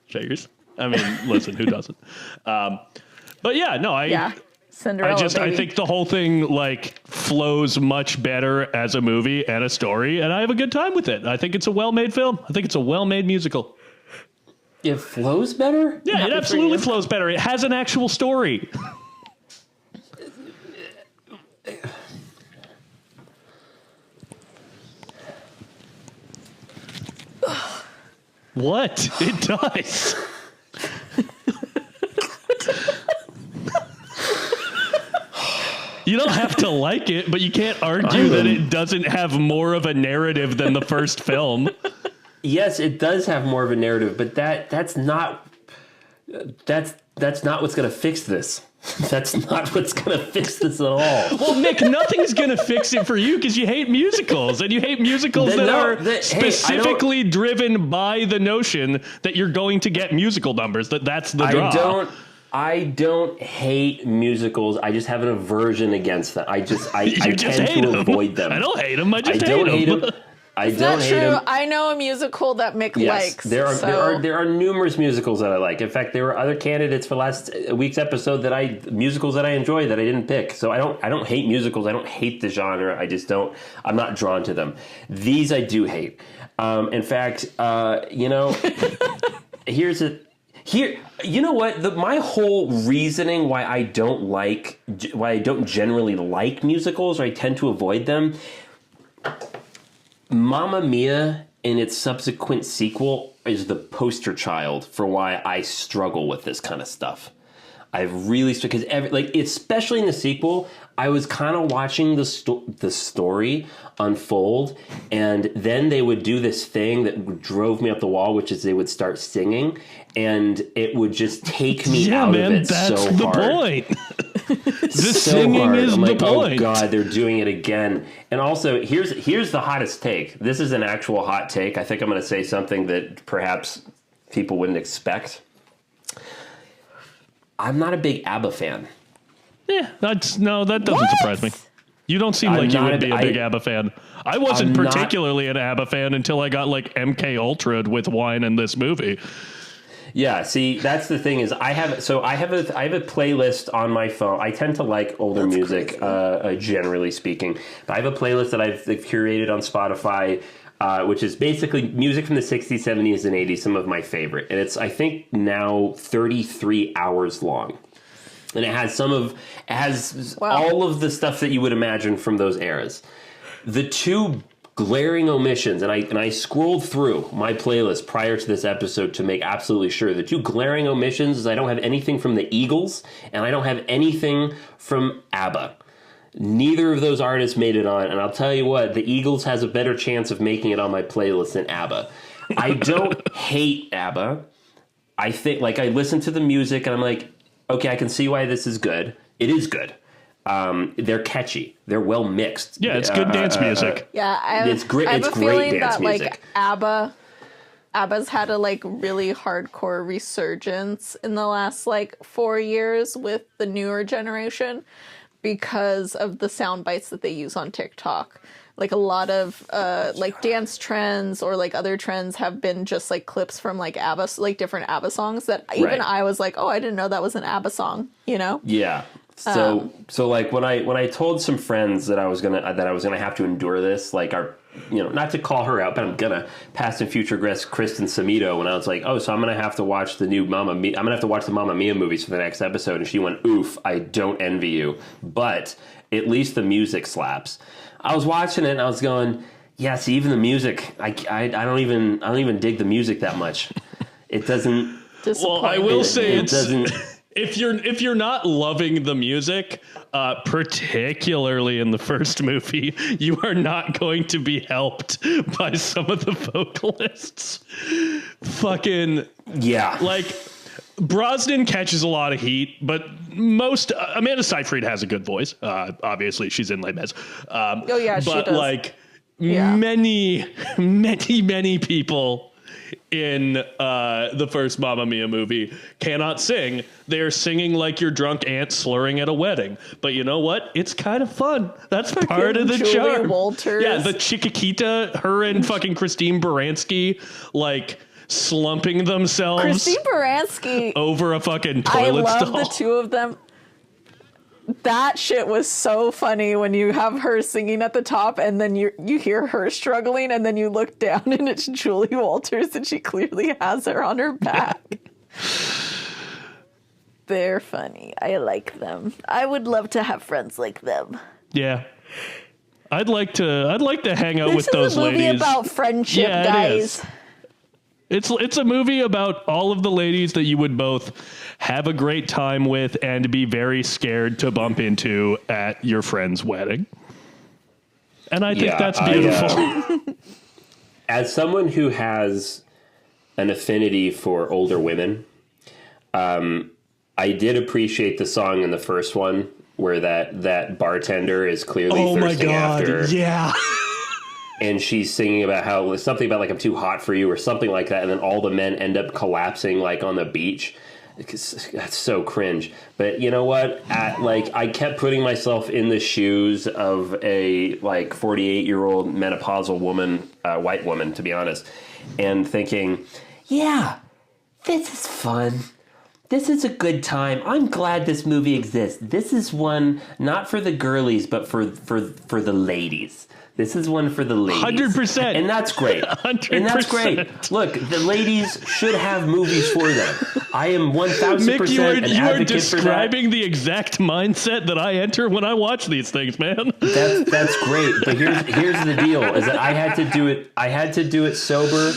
S5: figures. I mean, listen, who doesn't? But yeah, no,
S4: Cinderella.
S5: I think the whole thing flows much better as a movie and a story, and I have a good time with it. I think it's a well-made film. I think it's a well-made musical.
S2: It flows better?
S5: Yeah, it absolutely flows better. It has an actual story. What? It does. You don't have to like it, but you can't argue that it doesn't have more of a narrative than the first film.
S2: Yes, it does have more of a narrative, but that's not what's going to fix this. That's not what's going to fix this at all.
S5: Well, Nick, nothing's going to fix it for you because you hate musicals, and you hate musicals specifically driven by the notion that you're going to get musical numbers. That's the draw.
S2: I don't hate musicals. I just have an aversion against them. I tend to avoid them.
S5: I don't hate them. I just hate them.
S4: It's not true. I know a musical that Mick likes.
S2: There are numerous musicals that I like. In fact, there were other candidates for last week's episode musicals that I enjoy that I didn't pick. So I don't hate musicals. I don't hate the genre. I'm not drawn to them. These I do hate. In fact, you know what? My whole reasoning why I don't generally like musicals, or I tend to avoid them. Mamma Mia and its subsequent sequel is the poster child for why I struggle with this kind of stuff. Because especially in the sequel, I was kind of watching the story unfold, and then they would do this thing that drove me up the wall, which is they would start singing, and it would just take me out of it so hard.
S5: That's the point. The singing is the point.
S2: Oh God, they're doing it again. And also, here's the hottest take. This is an actual hot take. I think I'm going to say something that perhaps people wouldn't expect. I'm not a big ABBA fan.
S5: Yeah, that doesn't surprise me. You don't seem like you would be a big ABBA fan. I wasn't particularly an ABBA fan until I got MK Ultra'd with Wine in this movie.
S2: Yeah, see, that's the thing is I have a playlist on my phone. I tend to like older music, generally speaking. But I have a playlist that I've curated on Spotify, which is basically music from the 60s, 70s, and 80s, some of my favorite. And it's, I think, now 33 hours long. And it has all of the stuff that you would imagine from those eras. The two glaring omissions, and I scrolled through my playlist prior to this episode to make absolutely sure. The two glaring omissions is I don't have anything from the Eagles, and I don't have anything from ABBA. Neither of those artists made it on, and I'll tell you what, the Eagles has a better chance of making it on my playlist than ABBA. I don't hate ABBA. I think, I listen to the music, and I'm like, okay, I can see why this is good. It is good. They're catchy. They're well mixed.
S5: Yeah, it's good dance music.
S4: Yeah,
S2: It's great.
S4: I have
S2: It's
S4: a
S2: great
S4: feeling
S2: dance
S4: that
S2: music.
S4: like ABBA's had a like really hardcore resurgence in the last like 4 years with the newer generation because of the sound bites that they use on TikTok. Like a lot of like dance trends or like other trends have been just like clips from like ABBA, like different ABBA songs that even I was like, oh, I didn't know that was an ABBA song, you know?
S2: Yeah. So like when I told some friends that I was gonna have to endure this, like not to call her out, but I'm gonna past and future guest Kristen Samito, when I was like, oh, so I'm gonna have to watch the new I'm gonna have to watch the Mamma Mia movies for the next episode, and she went, oof, I don't envy you, but at least the music slaps. I was watching it and I was going, yeah, see, even the music, I don't even dig the music that much. It doesn't.
S5: Well, I will say
S2: it doesn't.
S5: If you're not loving the music, particularly in the first movie, you are not going to be helped by some of the vocalists. Fucking
S2: Yeah.
S5: like Brosnan catches a lot of heat, but most Amanda Seyfried has a good voice. Obviously, she's in Les Mis.
S4: Oh yeah, she
S5: but
S4: does.
S5: like
S4: Yeah.
S5: many people in the first Mamma Mia movie cannot sing. They're singing like your drunk aunt slurring at a wedding. But you know what? It's kind of fun. That's part of the
S4: Julie
S5: charm.
S4: Walters.
S5: Yeah, the Chiquitita, her and fucking Christine Baranski, like slumping themselves
S4: Christine Baranski,
S5: over a fucking
S4: I
S5: toilet
S4: love
S5: stall.
S4: the two of them. That shit was so funny when you have her singing at the top and then you hear her struggling and then you look down and it's Julie Walters and she clearly has her on her back. They're funny. I like them. I would love to have friends like them.
S5: Yeah. I'd like to hang out
S4: This
S5: with
S4: is
S5: those
S4: a movie
S5: ladies.
S4: about friendship,
S5: Yeah, it
S4: guys.
S5: is. It's a movie about all of the ladies that you would both have a great time with and be very scared to bump into at your friend's wedding. And I think that's beautiful.
S2: As someone who has an affinity for older women, I did appreciate the song in the first one where that bartender is clearly thirsting after.
S5: Yeah.
S2: And she's singing about how something about like I'm too hot for you or something like that, and then all the men end up collapsing like on the beach. That's so cringe. But you know what? I kept putting myself in the shoes of a like 48-year-old menopausal woman, white woman, to be honest, and thinking, yeah, this is fun. This is a good time. I'm glad this movie exists. This is one not for the girlies, but for the ladies. This is one for the ladies.
S5: 100%.
S2: And that's great.
S5: 100%.
S2: And that's great. Look, the ladies should have movies for them. I am 1,000%
S5: Mick, you are
S2: advocate for that.
S5: describing the exact mindset that I enter when I watch these things, man.
S2: That's great. But here's the deal: is that I had to do it. I had to do it sober,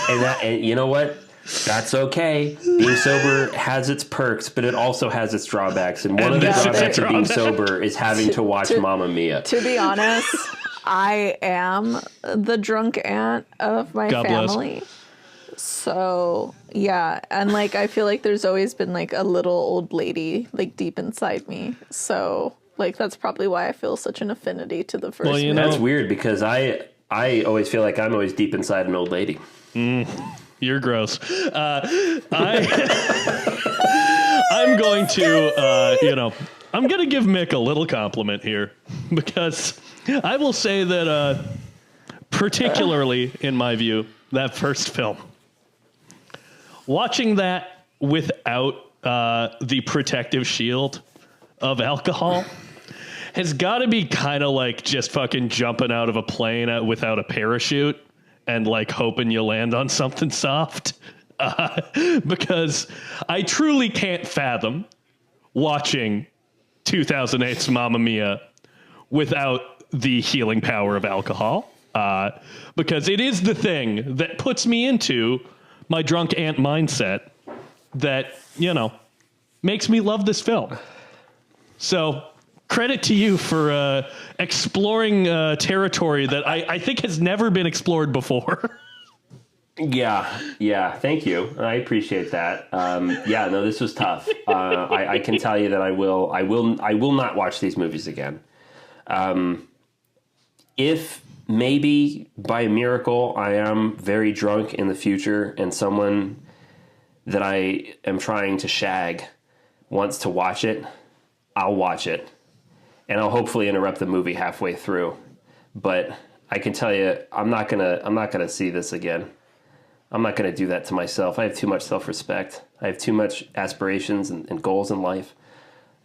S2: and you know what? That's okay. Being sober has its perks, but it also has its drawbacks. And one of the drawbacks of being sober is having to watch Mamma Mia.
S4: To be honest, I am the drunk aunt of my
S5: God bless.
S4: family. So, yeah. And like, I feel like there's always been like a little old lady like deep inside me. So, like, that's probably why I feel such an affinity to the first
S5: Well, you
S4: movie.
S5: know-
S2: That's weird because I always feel like I'm always deep inside an old lady.
S5: You're gross. I'm going to, I'm going to give Mick a little compliment here because I will say that, particularly in my view, that first film, watching that without the protective shield of alcohol has got to be kind of like just fucking jumping out of a plane without a parachute and like hoping you land on something soft. Because I truly can't fathom watching 2008's Mamma Mia without the healing power of alcohol. Because it is the thing that puts me into my drunk aunt mindset that, makes me love this film. So credit to you for exploring territory that I think has never been explored before.
S2: Yeah. Thank you. I appreciate that. Yeah, no, this was tough. I can tell you that I will not watch these movies again. If maybe by a miracle I am very drunk in the future and someone that I am trying to shag wants to watch it, I'll watch it. And I'll hopefully interrupt the movie halfway through. But I can tell you, I'm not gonna see this again. I'm not gonna do that to myself. I have too much self-respect. I have too much aspirations and goals in life.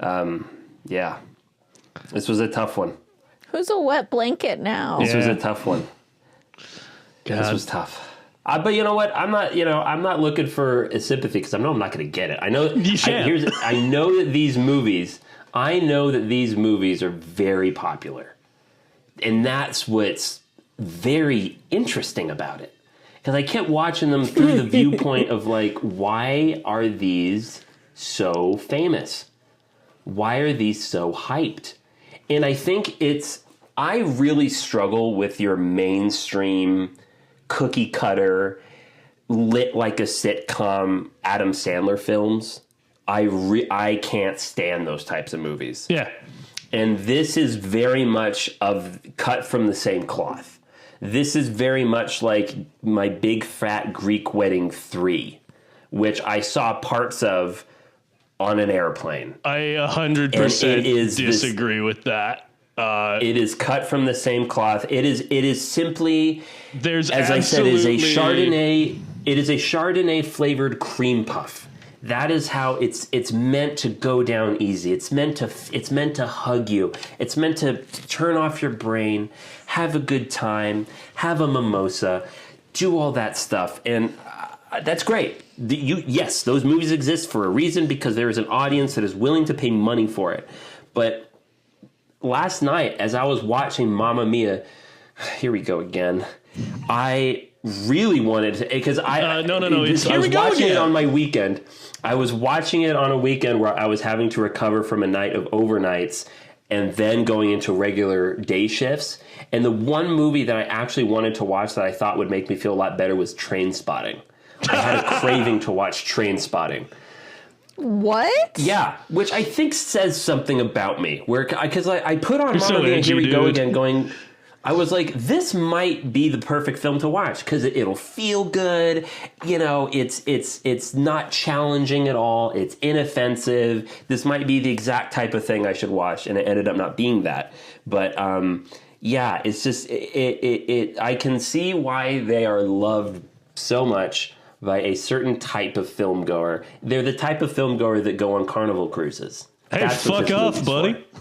S2: Yeah, this was a tough one.
S4: Who's a wet blanket now?
S2: This was a tough one.
S5: God.
S2: This was tough. But you know what? I'm not looking for a sympathy because I know I'm not going to get it. I know. I know that these movies. I know that these movies are very popular, and that's what's very interesting about it. Because I kept watching them through the viewpoint of like, why are these so famous? Why are these so hyped? And I think I really struggle with your mainstream cookie cutter, lit like a sitcom Adam Sandler films. I can't stand those types of movies.
S5: Yeah.
S2: And this is very much cut from the same cloth. This is very much like My Big Fat Greek Wedding 3, which I saw parts of on an airplane.
S5: I 100% disagree with that.
S2: It is cut from the same cloth. It is simply,
S5: there's
S2: as I said, is a Chardonnay. It is a Chardonnay flavored cream puff. That is how it's meant to go down easy. It's meant to hug you. It's meant to turn off your brain, have a good time, have a mimosa, do all that stuff, and that's great. Yes, those movies exist for a reason because there is an audience that is willing to pay money for it. But last night, as I was watching Mamma Mia, here we go again. I really wanted to, because I was watching it on my weekend. I was watching it on a weekend where I was having to recover from a night of overnights and then going into regular day shifts. And the one movie that I actually wanted to watch that I thought would make me feel a lot better was Trainspotting. I had a craving to watch Trainspotting.
S4: What?
S2: Yeah, which I think says something about me. Because I put on Mamma Mia, here we go again, going... I was like, this might be the perfect film to watch because it'll feel good. You know, it's not challenging at all. It's inoffensive. This might be the exact type of thing I should watch, and it ended up not being that. But yeah, it's just I can see why they are loved so much by a certain type of film goer. They're the type of film goer that go on Carnival cruises.
S5: Hey, that's fuck off, buddy.
S2: For.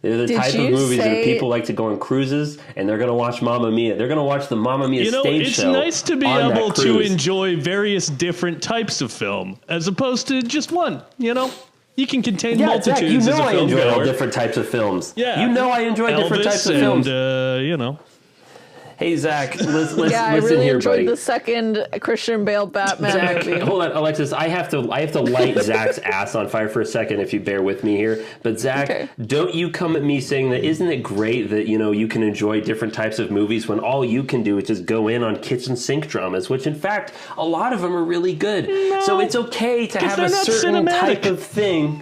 S2: They're the type of movies that people like to go on cruises, and they're going to watch Mamma Mia. They're going to watch the Mamma Mia stage show.
S5: It's nice to be able to enjoy various different types of film, as opposed to just one, you know? You can contain multitudes
S2: Zack, you know
S5: as a
S2: I
S5: film
S2: enjoy
S5: goer.
S2: all different types of films.
S5: Yeah.
S2: You know I enjoy different types of films.
S5: You know.
S2: Hey, Zach, listen
S4: I really
S2: here,
S4: enjoyed
S2: buddy.
S4: the second Christian Bale Batman
S2: Zach,
S4: movie.
S2: hold on, Alexis. I have to light Zach's ass on fire for a second if you bear with me here. But Zach, Don't you come at me saying that isn't it great that you can enjoy different types of movies when all you can do is just go in on kitchen sink dramas, which in fact a lot of them are really good. No, so it's okay to have a certain type of thing.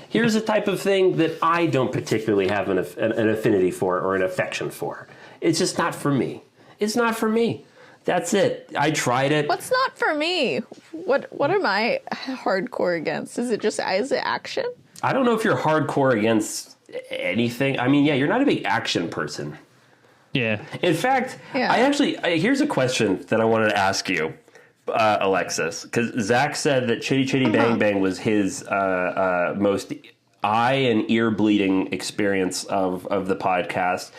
S2: Here's a type of thing that I don't particularly have an affinity for or an affection for. It's just not for me. It's not for me. That's it. I tried it.
S4: What's not for me? What am I hardcore against? Is it action?
S2: I don't know if you're hardcore against anything. I mean, yeah, you're not a big action person.
S5: Yeah.
S2: In fact, here's a question that I wanted to ask you, Alexis, because Zach said that Chitty Chitty Bang Bang was his most eye and ear bleeding experience of the podcast.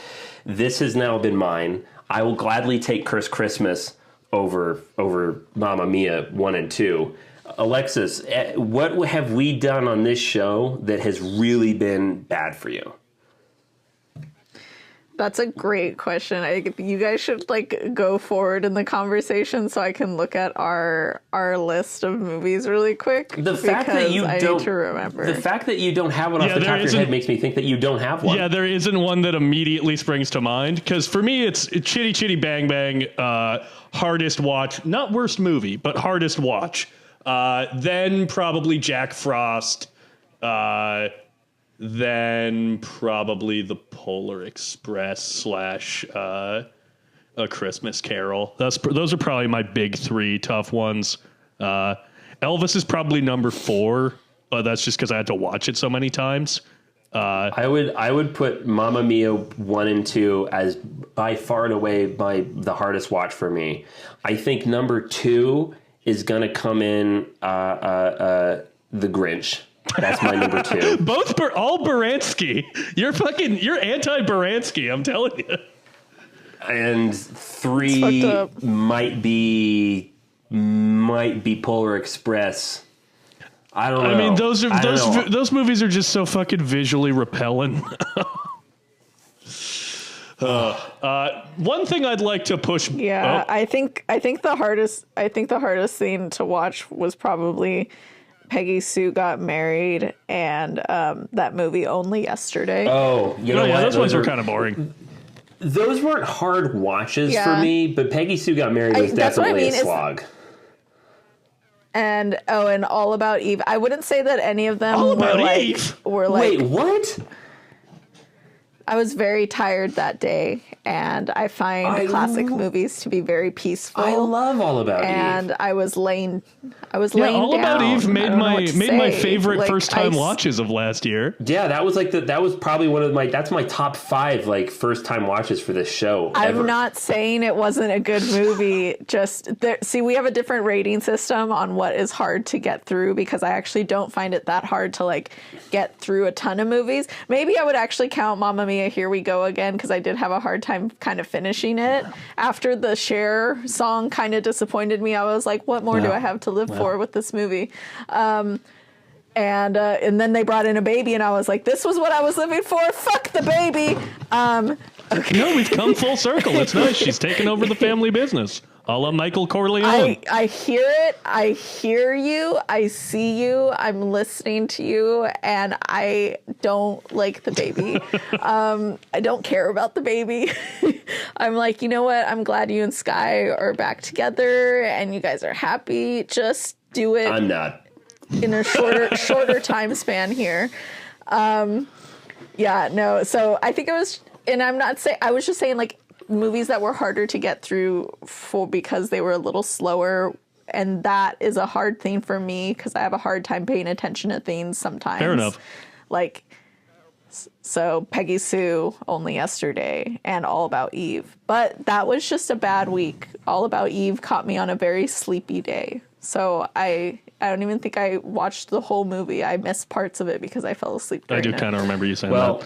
S2: This has now been mine. I will gladly take Curse Christmas over Mamma Mia 1 and 2. Alexis, what have we done on this show that has really been bad for you?
S4: That's a great question. You guys should like go forward in the conversation so I can look at our list of movies really quick.
S2: The fact that you
S4: I
S2: don't
S4: need to remember.
S2: The fact that you don't have one off the top of your head makes me think that you don't have one.
S5: Yeah, there isn't one that immediately springs to mind. Because for me, it's Chitty Chitty Bang Bang, hardest watch, not worst movie, but hardest watch. Then probably Jack Frost. Then probably The Polar Express / A Christmas Carol. Those are probably my big three tough ones. Elvis is probably number 4, but that's just because I had to watch it so many times.
S2: I would put Mamma Mia 1 and 2 as by far and away the hardest watch for me. I think number 2 is gonna come in The Grinch. That's my number 2.
S5: All Baranski. You're anti-Baranski, I'm telling you.
S2: And 3 might be Polar Express. I don't know.
S5: I mean, those movies are just so fucking visually repellent. One thing I'd like to push.
S4: Yeah, I think the hardest scene to watch was probably Peggy Sue Got Married and that movie Only Yesterday.
S2: Oh, you know what?
S5: Those ones were kind of boring.
S2: Those weren't hard watches for me, but Peggy Sue Got Married was definitely a slog.
S4: And All About Eve. I wouldn't say that any of them were like.
S2: Wait, what?
S4: I was very tired that day, and I find classic movies to be very peaceful.
S2: I love All About Eve.
S4: And I was laying
S5: All
S4: down.
S5: About Eve made my favorite first time watches of last year.
S2: Yeah, that was probably that's my top 5 like first time watches for this show.
S4: I'm not saying it wasn't a good movie. See, we have a different rating system on what is hard to get through because I actually don't find it that hard to like get through a ton of movies. Maybe I would actually count Mamma Mia, Here We Go Again, because I did have a hard time kind of finishing it. After the Cher song kind of disappointed me, I was like, what more do I have to live for with this movie? And then they brought in a baby, and I was like, this was what I was living for. Fuck the baby. Okay.
S5: No, we've come full circle. It's nice. She's taken over the family business. A la Michael Corleone.
S4: I hear it. I hear you. I see you. I'm listening to you, and I don't like the baby. I don't care about the baby. I'm like, you know what? I'm glad you and Sky are back together, and you guys are happy. Just do it.
S2: I'm not.
S4: In a shorter time span here. Yeah, no. So I think it was, and I'm not saying, I was just saying like, movies that were harder to get through because they were a little slower, and that is a hard thing for me because I have a hard time paying attention to things sometimes.
S5: Fair enough.
S4: Like, so Peggy Sue, Only Yesterday, and All About Eve. But that was just a bad week. All About Eve caught me on a very sleepy day. So I don't even think I watched the whole movie. I missed parts of it because I fell asleep during
S5: I do
S4: it.
S5: kind of remember you saying that.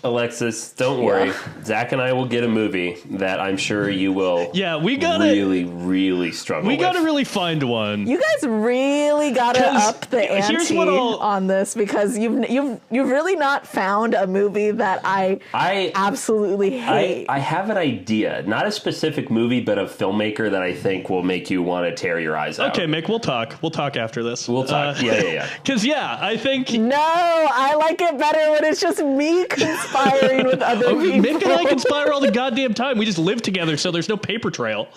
S2: Alexis, don't worry. Zach and I will get a movie that I'm sure you will really struggle with.
S5: We gotta really find one.
S4: You guys really gotta up the ante on this because you've really not found a movie that I absolutely hate.
S2: I have an idea. Not a specific movie, but a filmmaker that I think will make you want to tear your eyes out.
S5: Okay, Mick, we'll talk. We'll talk after this.
S2: We'll talk. Yeah.
S5: Because, I think...
S4: No, I like it better when it's just me conspiring with other people.
S5: Mick and I conspire all the goddamn time. We just live together, so there's no paper trail.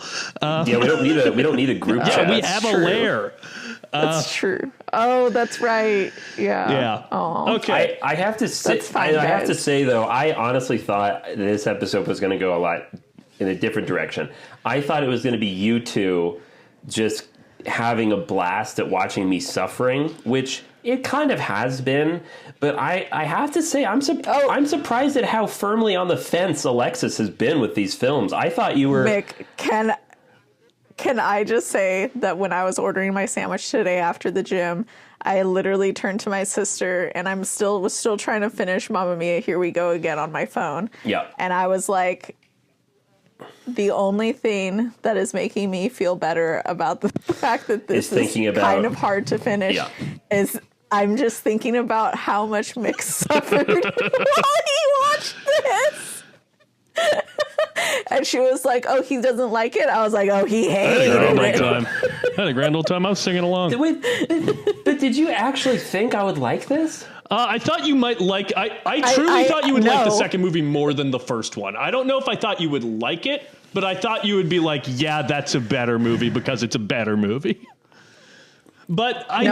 S2: We don't need a group chat.
S5: We have a lair.
S4: That's true. Oh, that's right. Yeah.
S5: Oh. Okay.
S2: I have to say, I have to say though, I honestly thought this episode was going to go a lot in a different direction. I thought it was going to be you two just having a blast at watching me suffering, which it kind of has been. But I have to say, I'm surprised at how firmly on the fence Alexis has been with these films. I thought you were...
S4: Mick, can I just say that when I was ordering my sandwich today after the gym, I literally turned to my sister and was still trying to finish Mamma Mia, Here We Go Again on my phone.
S2: Yeah.
S4: And I was like, the only thing that is making me feel better about the fact that this is kind of hard to finish is I'm just thinking about how much Mick suffered while he watched this. and she was like, "Oh, he doesn't like it." I was like, "Oh, he
S5: I had a
S4: hated
S5: grand old
S4: it."
S5: time. I had a grand old time. I was singing along.
S2: Wait, but did you actually think I would like this?
S5: I thought you might like. I truly thought you would like the
S4: no.
S5: second movie more than the first one. I don't know if I thought you would like it, but I thought you would be like, yeah, that's a better movie because it's a better movie. But I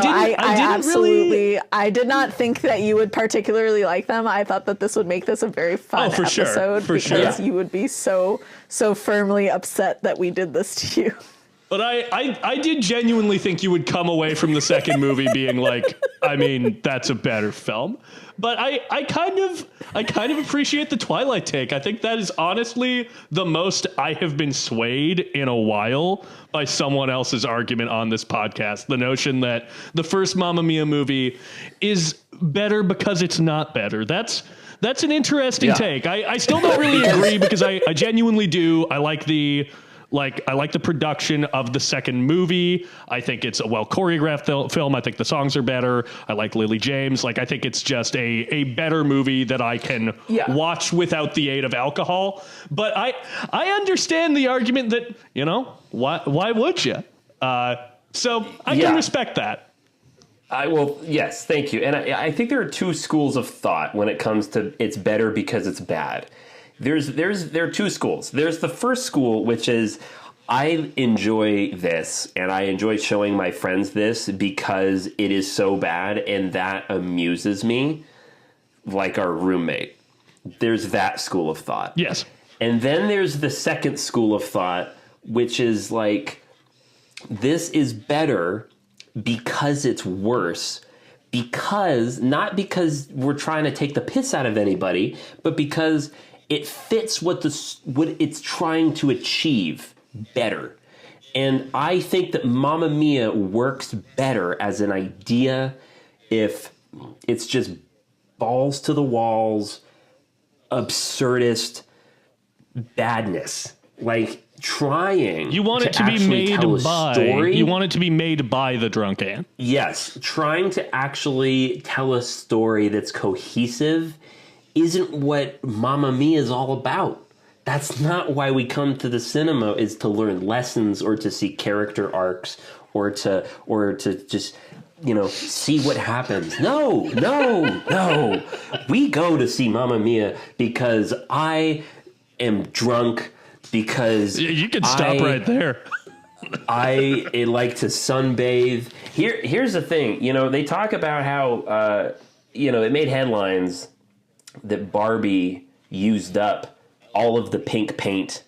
S4: did not think that you would particularly like them. I thought that this would make this a very fun
S5: for sure,
S4: episode
S5: for sure.
S4: because you would be so firmly upset that we did this to you.
S5: But I did genuinely think you would come away from the second movie being like, I mean, that's a better film. But I kind of appreciate the Twilight take. I think that is honestly the most I have been swayed in a while by someone else's argument on this podcast. The notion that the first Mamma Mia movie is better because it's not better. That's an interesting take. I still don't really agree because I genuinely do. I like the production of the second movie. I think it's a well choreographed film. I think the songs are better. I like Lily James. Like, I think it's just a better movie that I can watch without the aid of alcohol. But I understand the argument that, you know, why would you? So I can respect that.
S2: Yes, thank you. And I think there are two schools of thought when it comes to it's better because it's bad. There are two schools. There's the first school, which is I enjoy this and I enjoy showing my friends this because it is so bad and that amuses me, like our roommate. There's that school of thought.
S5: Yes. And
S2: then there's the second school of thought, which is like, this is better because it's worse. Not because we're trying to take the piss out of anybody, but because it fits what it's trying to achieve better. And I think that Mamma Mia works better as an idea if it's just balls to the walls, absurdist badness. Like trying
S5: you want it to be made by story. You want it to be made by the drunk aunt.
S2: Yes, trying to actually tell a story that's cohesive isn't what Mamma Mia is all about. That's not why we come to the cinema, is to learn lessons or to see character arcs or to just, you know, see what happens. No. We go to see Mamma Mia because I am drunk, because
S5: you can stop right there.
S2: I like to sunbathe. Here's the thing. You know, they talk about how, it made headlines that Barbie used up all of the pink paint,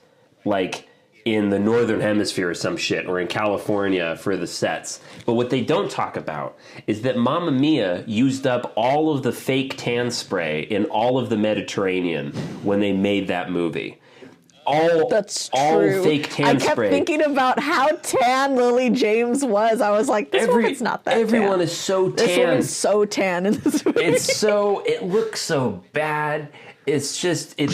S2: like in the Northern Hemisphere or some shit, or in California for the sets. But what they don't talk about is that Mamma Mia used up all of the fake tan spray in all of the Mediterranean when they made that movie.
S4: That's true.
S2: All fake tan spray.
S4: I kept thinking about how tan Lily James was. I was like, this woman's not that
S2: everyone
S4: tan.
S2: Is so tan.
S4: This woman's so tan in this movie.
S2: It looks so bad. It's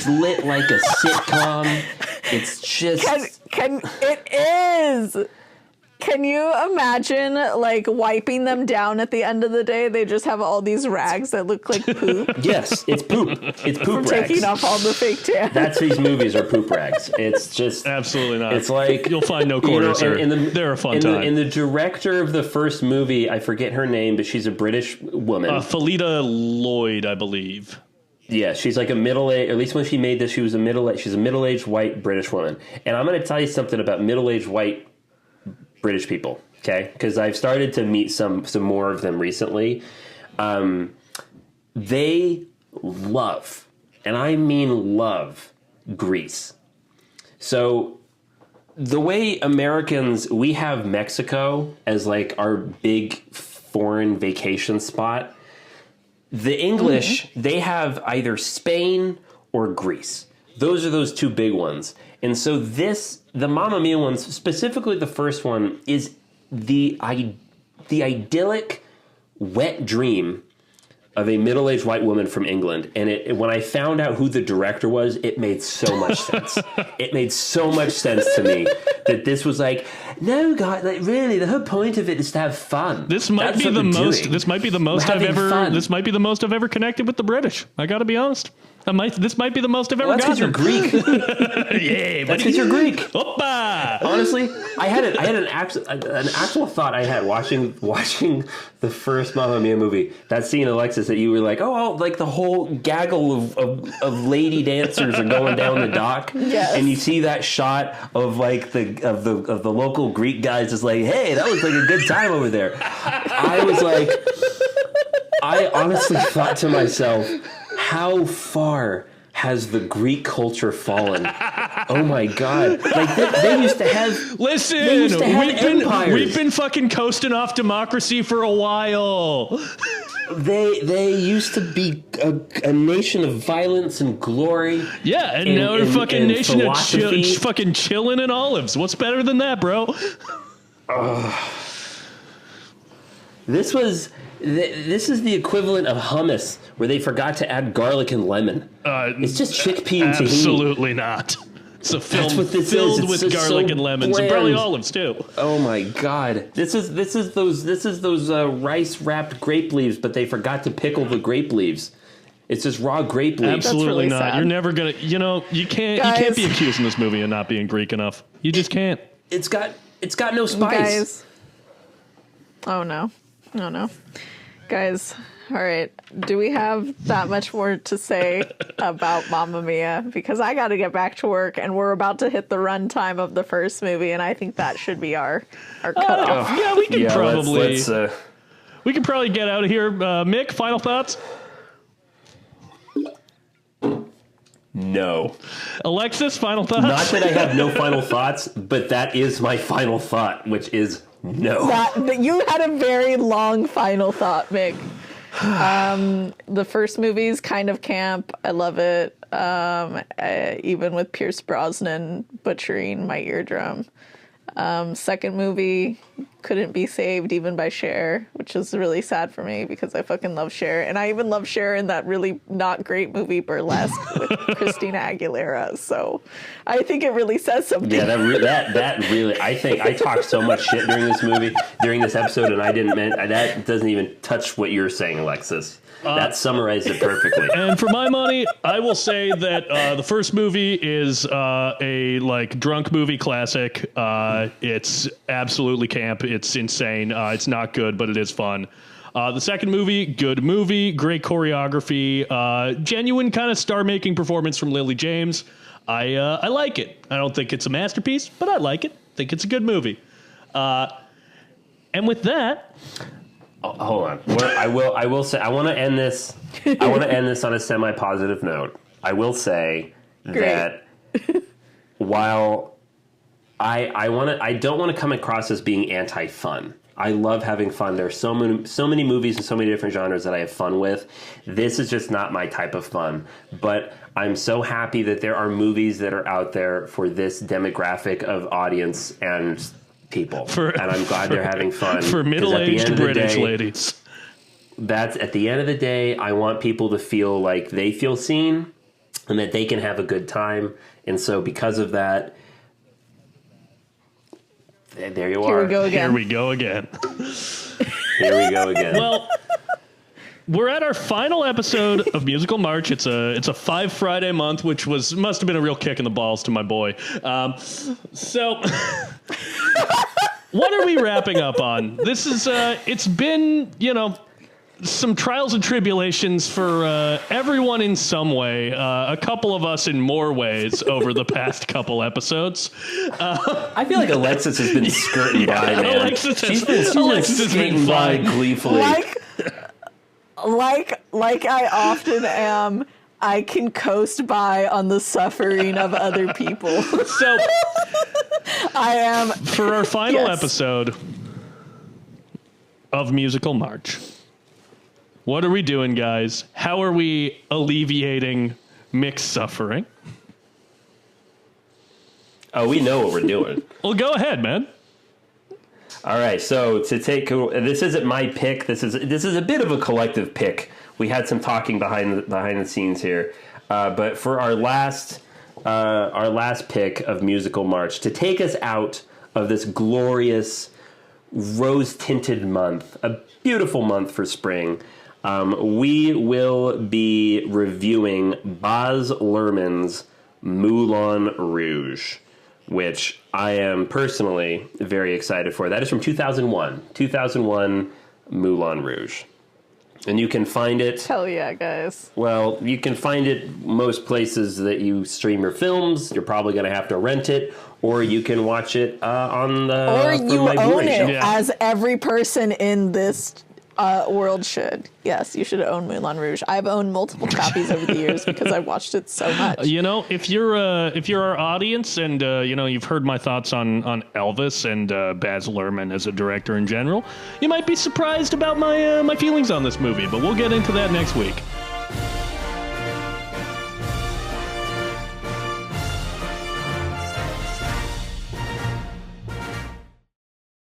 S2: lit like a sitcom. It's just...
S4: It is. Can you imagine, like, wiping them down at the end of the day? They just have all these rags that look like poop.
S2: Yes, it's poop. It's poop
S4: from
S2: rags.
S4: Taking off all the fake tan.
S2: That's these movies are poop rags. It's just...
S5: Absolutely not.
S2: It's like...
S5: You'll find no quarters, sir. They're a fun time.
S2: And the director of the first movie, I forget her name, but she's a British woman.
S5: Phyllida Lloyd, I believe.
S2: Yeah, she's like a middle-aged, at least when she made this, she's a middle-aged white British woman. And I'm going to tell you something about middle-aged white British people, okay? Because I've started to meet some more of them recently. They love, and I mean love, Greece. So the way Americans, we have Mexico as like our big foreign vacation spot. The English, they have either Spain or Greece. Those are those two big ones. And so the Mamma Mia ones, specifically the first one, is the idyllic, wet dream of a middle-aged white woman from England. And when I found out who the director was, it made so much sense. It made so much sense to me that this was like, No, guys, like really, the whole point of it is to have fun.
S5: This might
S2: That's
S5: be
S2: what
S5: the
S2: we're
S5: most.
S2: doing.
S5: This might be the most
S2: We're
S5: I've
S2: having
S5: ever.
S2: fun.
S5: This might be the most I've ever connected with the British. I got to be honest. This might be the most I've ever
S2: Well, that's because
S5: gotten.
S2: you're Greek.
S5: Yeah,
S2: That's because you're Greek.
S5: Oppa!
S2: Honestly, I had an actual thought I had watching the first Mamma Mia movie. That scene, Alexis, that you were like, oh, like the whole gaggle of lady dancers are going down the dock, and you see that shot of like the local Greek guys just like, hey, that was like a good time over there. I was like, I honestly thought to myself, how far has the Greek culture fallen? Oh my God! Like they used to have.
S5: Listen,
S2: they used to have empires.
S5: we've been fucking coasting off democracy for a while.
S2: They used to be a nation of violence and glory.
S5: Yeah, and now we're a fucking
S2: and
S5: nation of
S2: philosophy.
S5: fucking chilling in olives. What's better than that, bro?
S2: This is the equivalent of hummus, where they forgot to add garlic and lemon. It's just chickpea and tahini.
S5: Absolutely not. It's a film
S2: what this
S5: filled
S2: is.
S5: with
S2: It's just
S5: garlic
S2: so
S5: and lemons and
S2: bland.
S5: probably olives too.
S2: Oh my God! This is those rice wrapped grape leaves, but they forgot to pickle the grape leaves. It's just raw grape leaves.
S5: Absolutely
S4: really
S5: not.
S4: sad.
S5: You're never gonna. You can't
S4: Guys.
S5: be accusing this movie of not being Greek enough. You just can't.
S2: It's got no spice.
S4: Guys. Oh no. Guys, all right. Do we have that much more to say about Mamma Mia? Because I got to get back to work, and we're about to hit the runtime of the first movie, and I think that should be our cutoff.
S5: Yeah, we can probably.
S2: Let's,
S5: we can probably get out of here. Mick, final thoughts?
S2: no.
S5: Alexis, final thoughts?
S2: Not that I have no final thoughts, but that is my final thought, which is no.
S4: That you had a very long final thought, Mick. The first movie's kind of camp. I love it. Even with Pierce Brosnan butchering my eardrum. Second movie couldn't be saved even by Cher, which is really sad for me because I fucking love Cher. And I even love Cher in that really not great movie Burlesque with Christina Aguilera. So I think it really says something.
S2: Yeah, that really. I think I talked so much shit during this episode, and I didn't mean that doesn't even touch what you're saying, Alexis. That summarized it perfectly.
S5: And for my money, I will say that the first movie is a like drunk movie classic. It's absolutely camp. It's insane. It's not good, but it is fun. The second movie, good movie, great choreography, genuine kind of star-making performance from Lily James. I like it. I don't think it's a masterpiece, but I like it. I think it's a good movie. And with that.
S2: Hold on. I will say I want to end this. I want to end this on a semi-positive note. I will say that while I don't want to come across as being anti-fun. I love having fun. There's so many movies and so many different genres that I have fun with. This is just not my type of fun. But I'm so happy that there are movies that are out there for this demographic of audience and people, and I'm glad they're having fun.
S5: For middle-aged British ladies.
S2: That's at the end of the day, I want people to feel like they feel seen and that they can have a good time. And so because of that, there you are.
S5: Here we go again.
S2: Here we go again.
S5: Well, we're at our final episode of Musical March. It's a 5 Friday month, which must have been a real kick in the balls to my boy. So what are we wrapping up on? This is it's been, some trials and tribulations for everyone in some way. A couple of us in more ways over the past couple episodes.
S2: I feel like Alexis has been skirting by, man.
S5: Alexis
S2: She's been skating by gleefully.
S4: Like I often am, I can coast by on the suffering of other people.
S5: So
S4: I am
S5: for our final episode of Musical March. What are we doing, guys? How are we alleviating Mick's suffering?
S2: Oh, we know what we're doing.
S5: Well, go ahead, man.
S2: All right, so to take this isn't my pick. This is a bit of a collective pick. We had some talking behind the scenes here, but for our last pick of Musical March to take us out of this glorious rose-tinted month, a beautiful month for spring, we will be reviewing Baz Luhrmann's Moulin Rouge, which I am personally very excited for. That is from 2001. 2001 Moulin Rouge. And you can find it...
S4: Hell yeah, guys.
S2: Well, you can find it most places that you stream your films. You're probably going to have to rent it, or you can watch it on the...
S4: Or you own it,
S5: Yeah.
S4: as every person in this world should. Yes, you should own Moulin Rouge. I've owned multiple copies over the years because I watched it so much.
S5: You know, if you're our audience and you've heard my thoughts on Elvis and Baz Luhrmann as a director in general, you might be surprised about my feelings on this movie. But we'll get into that next week.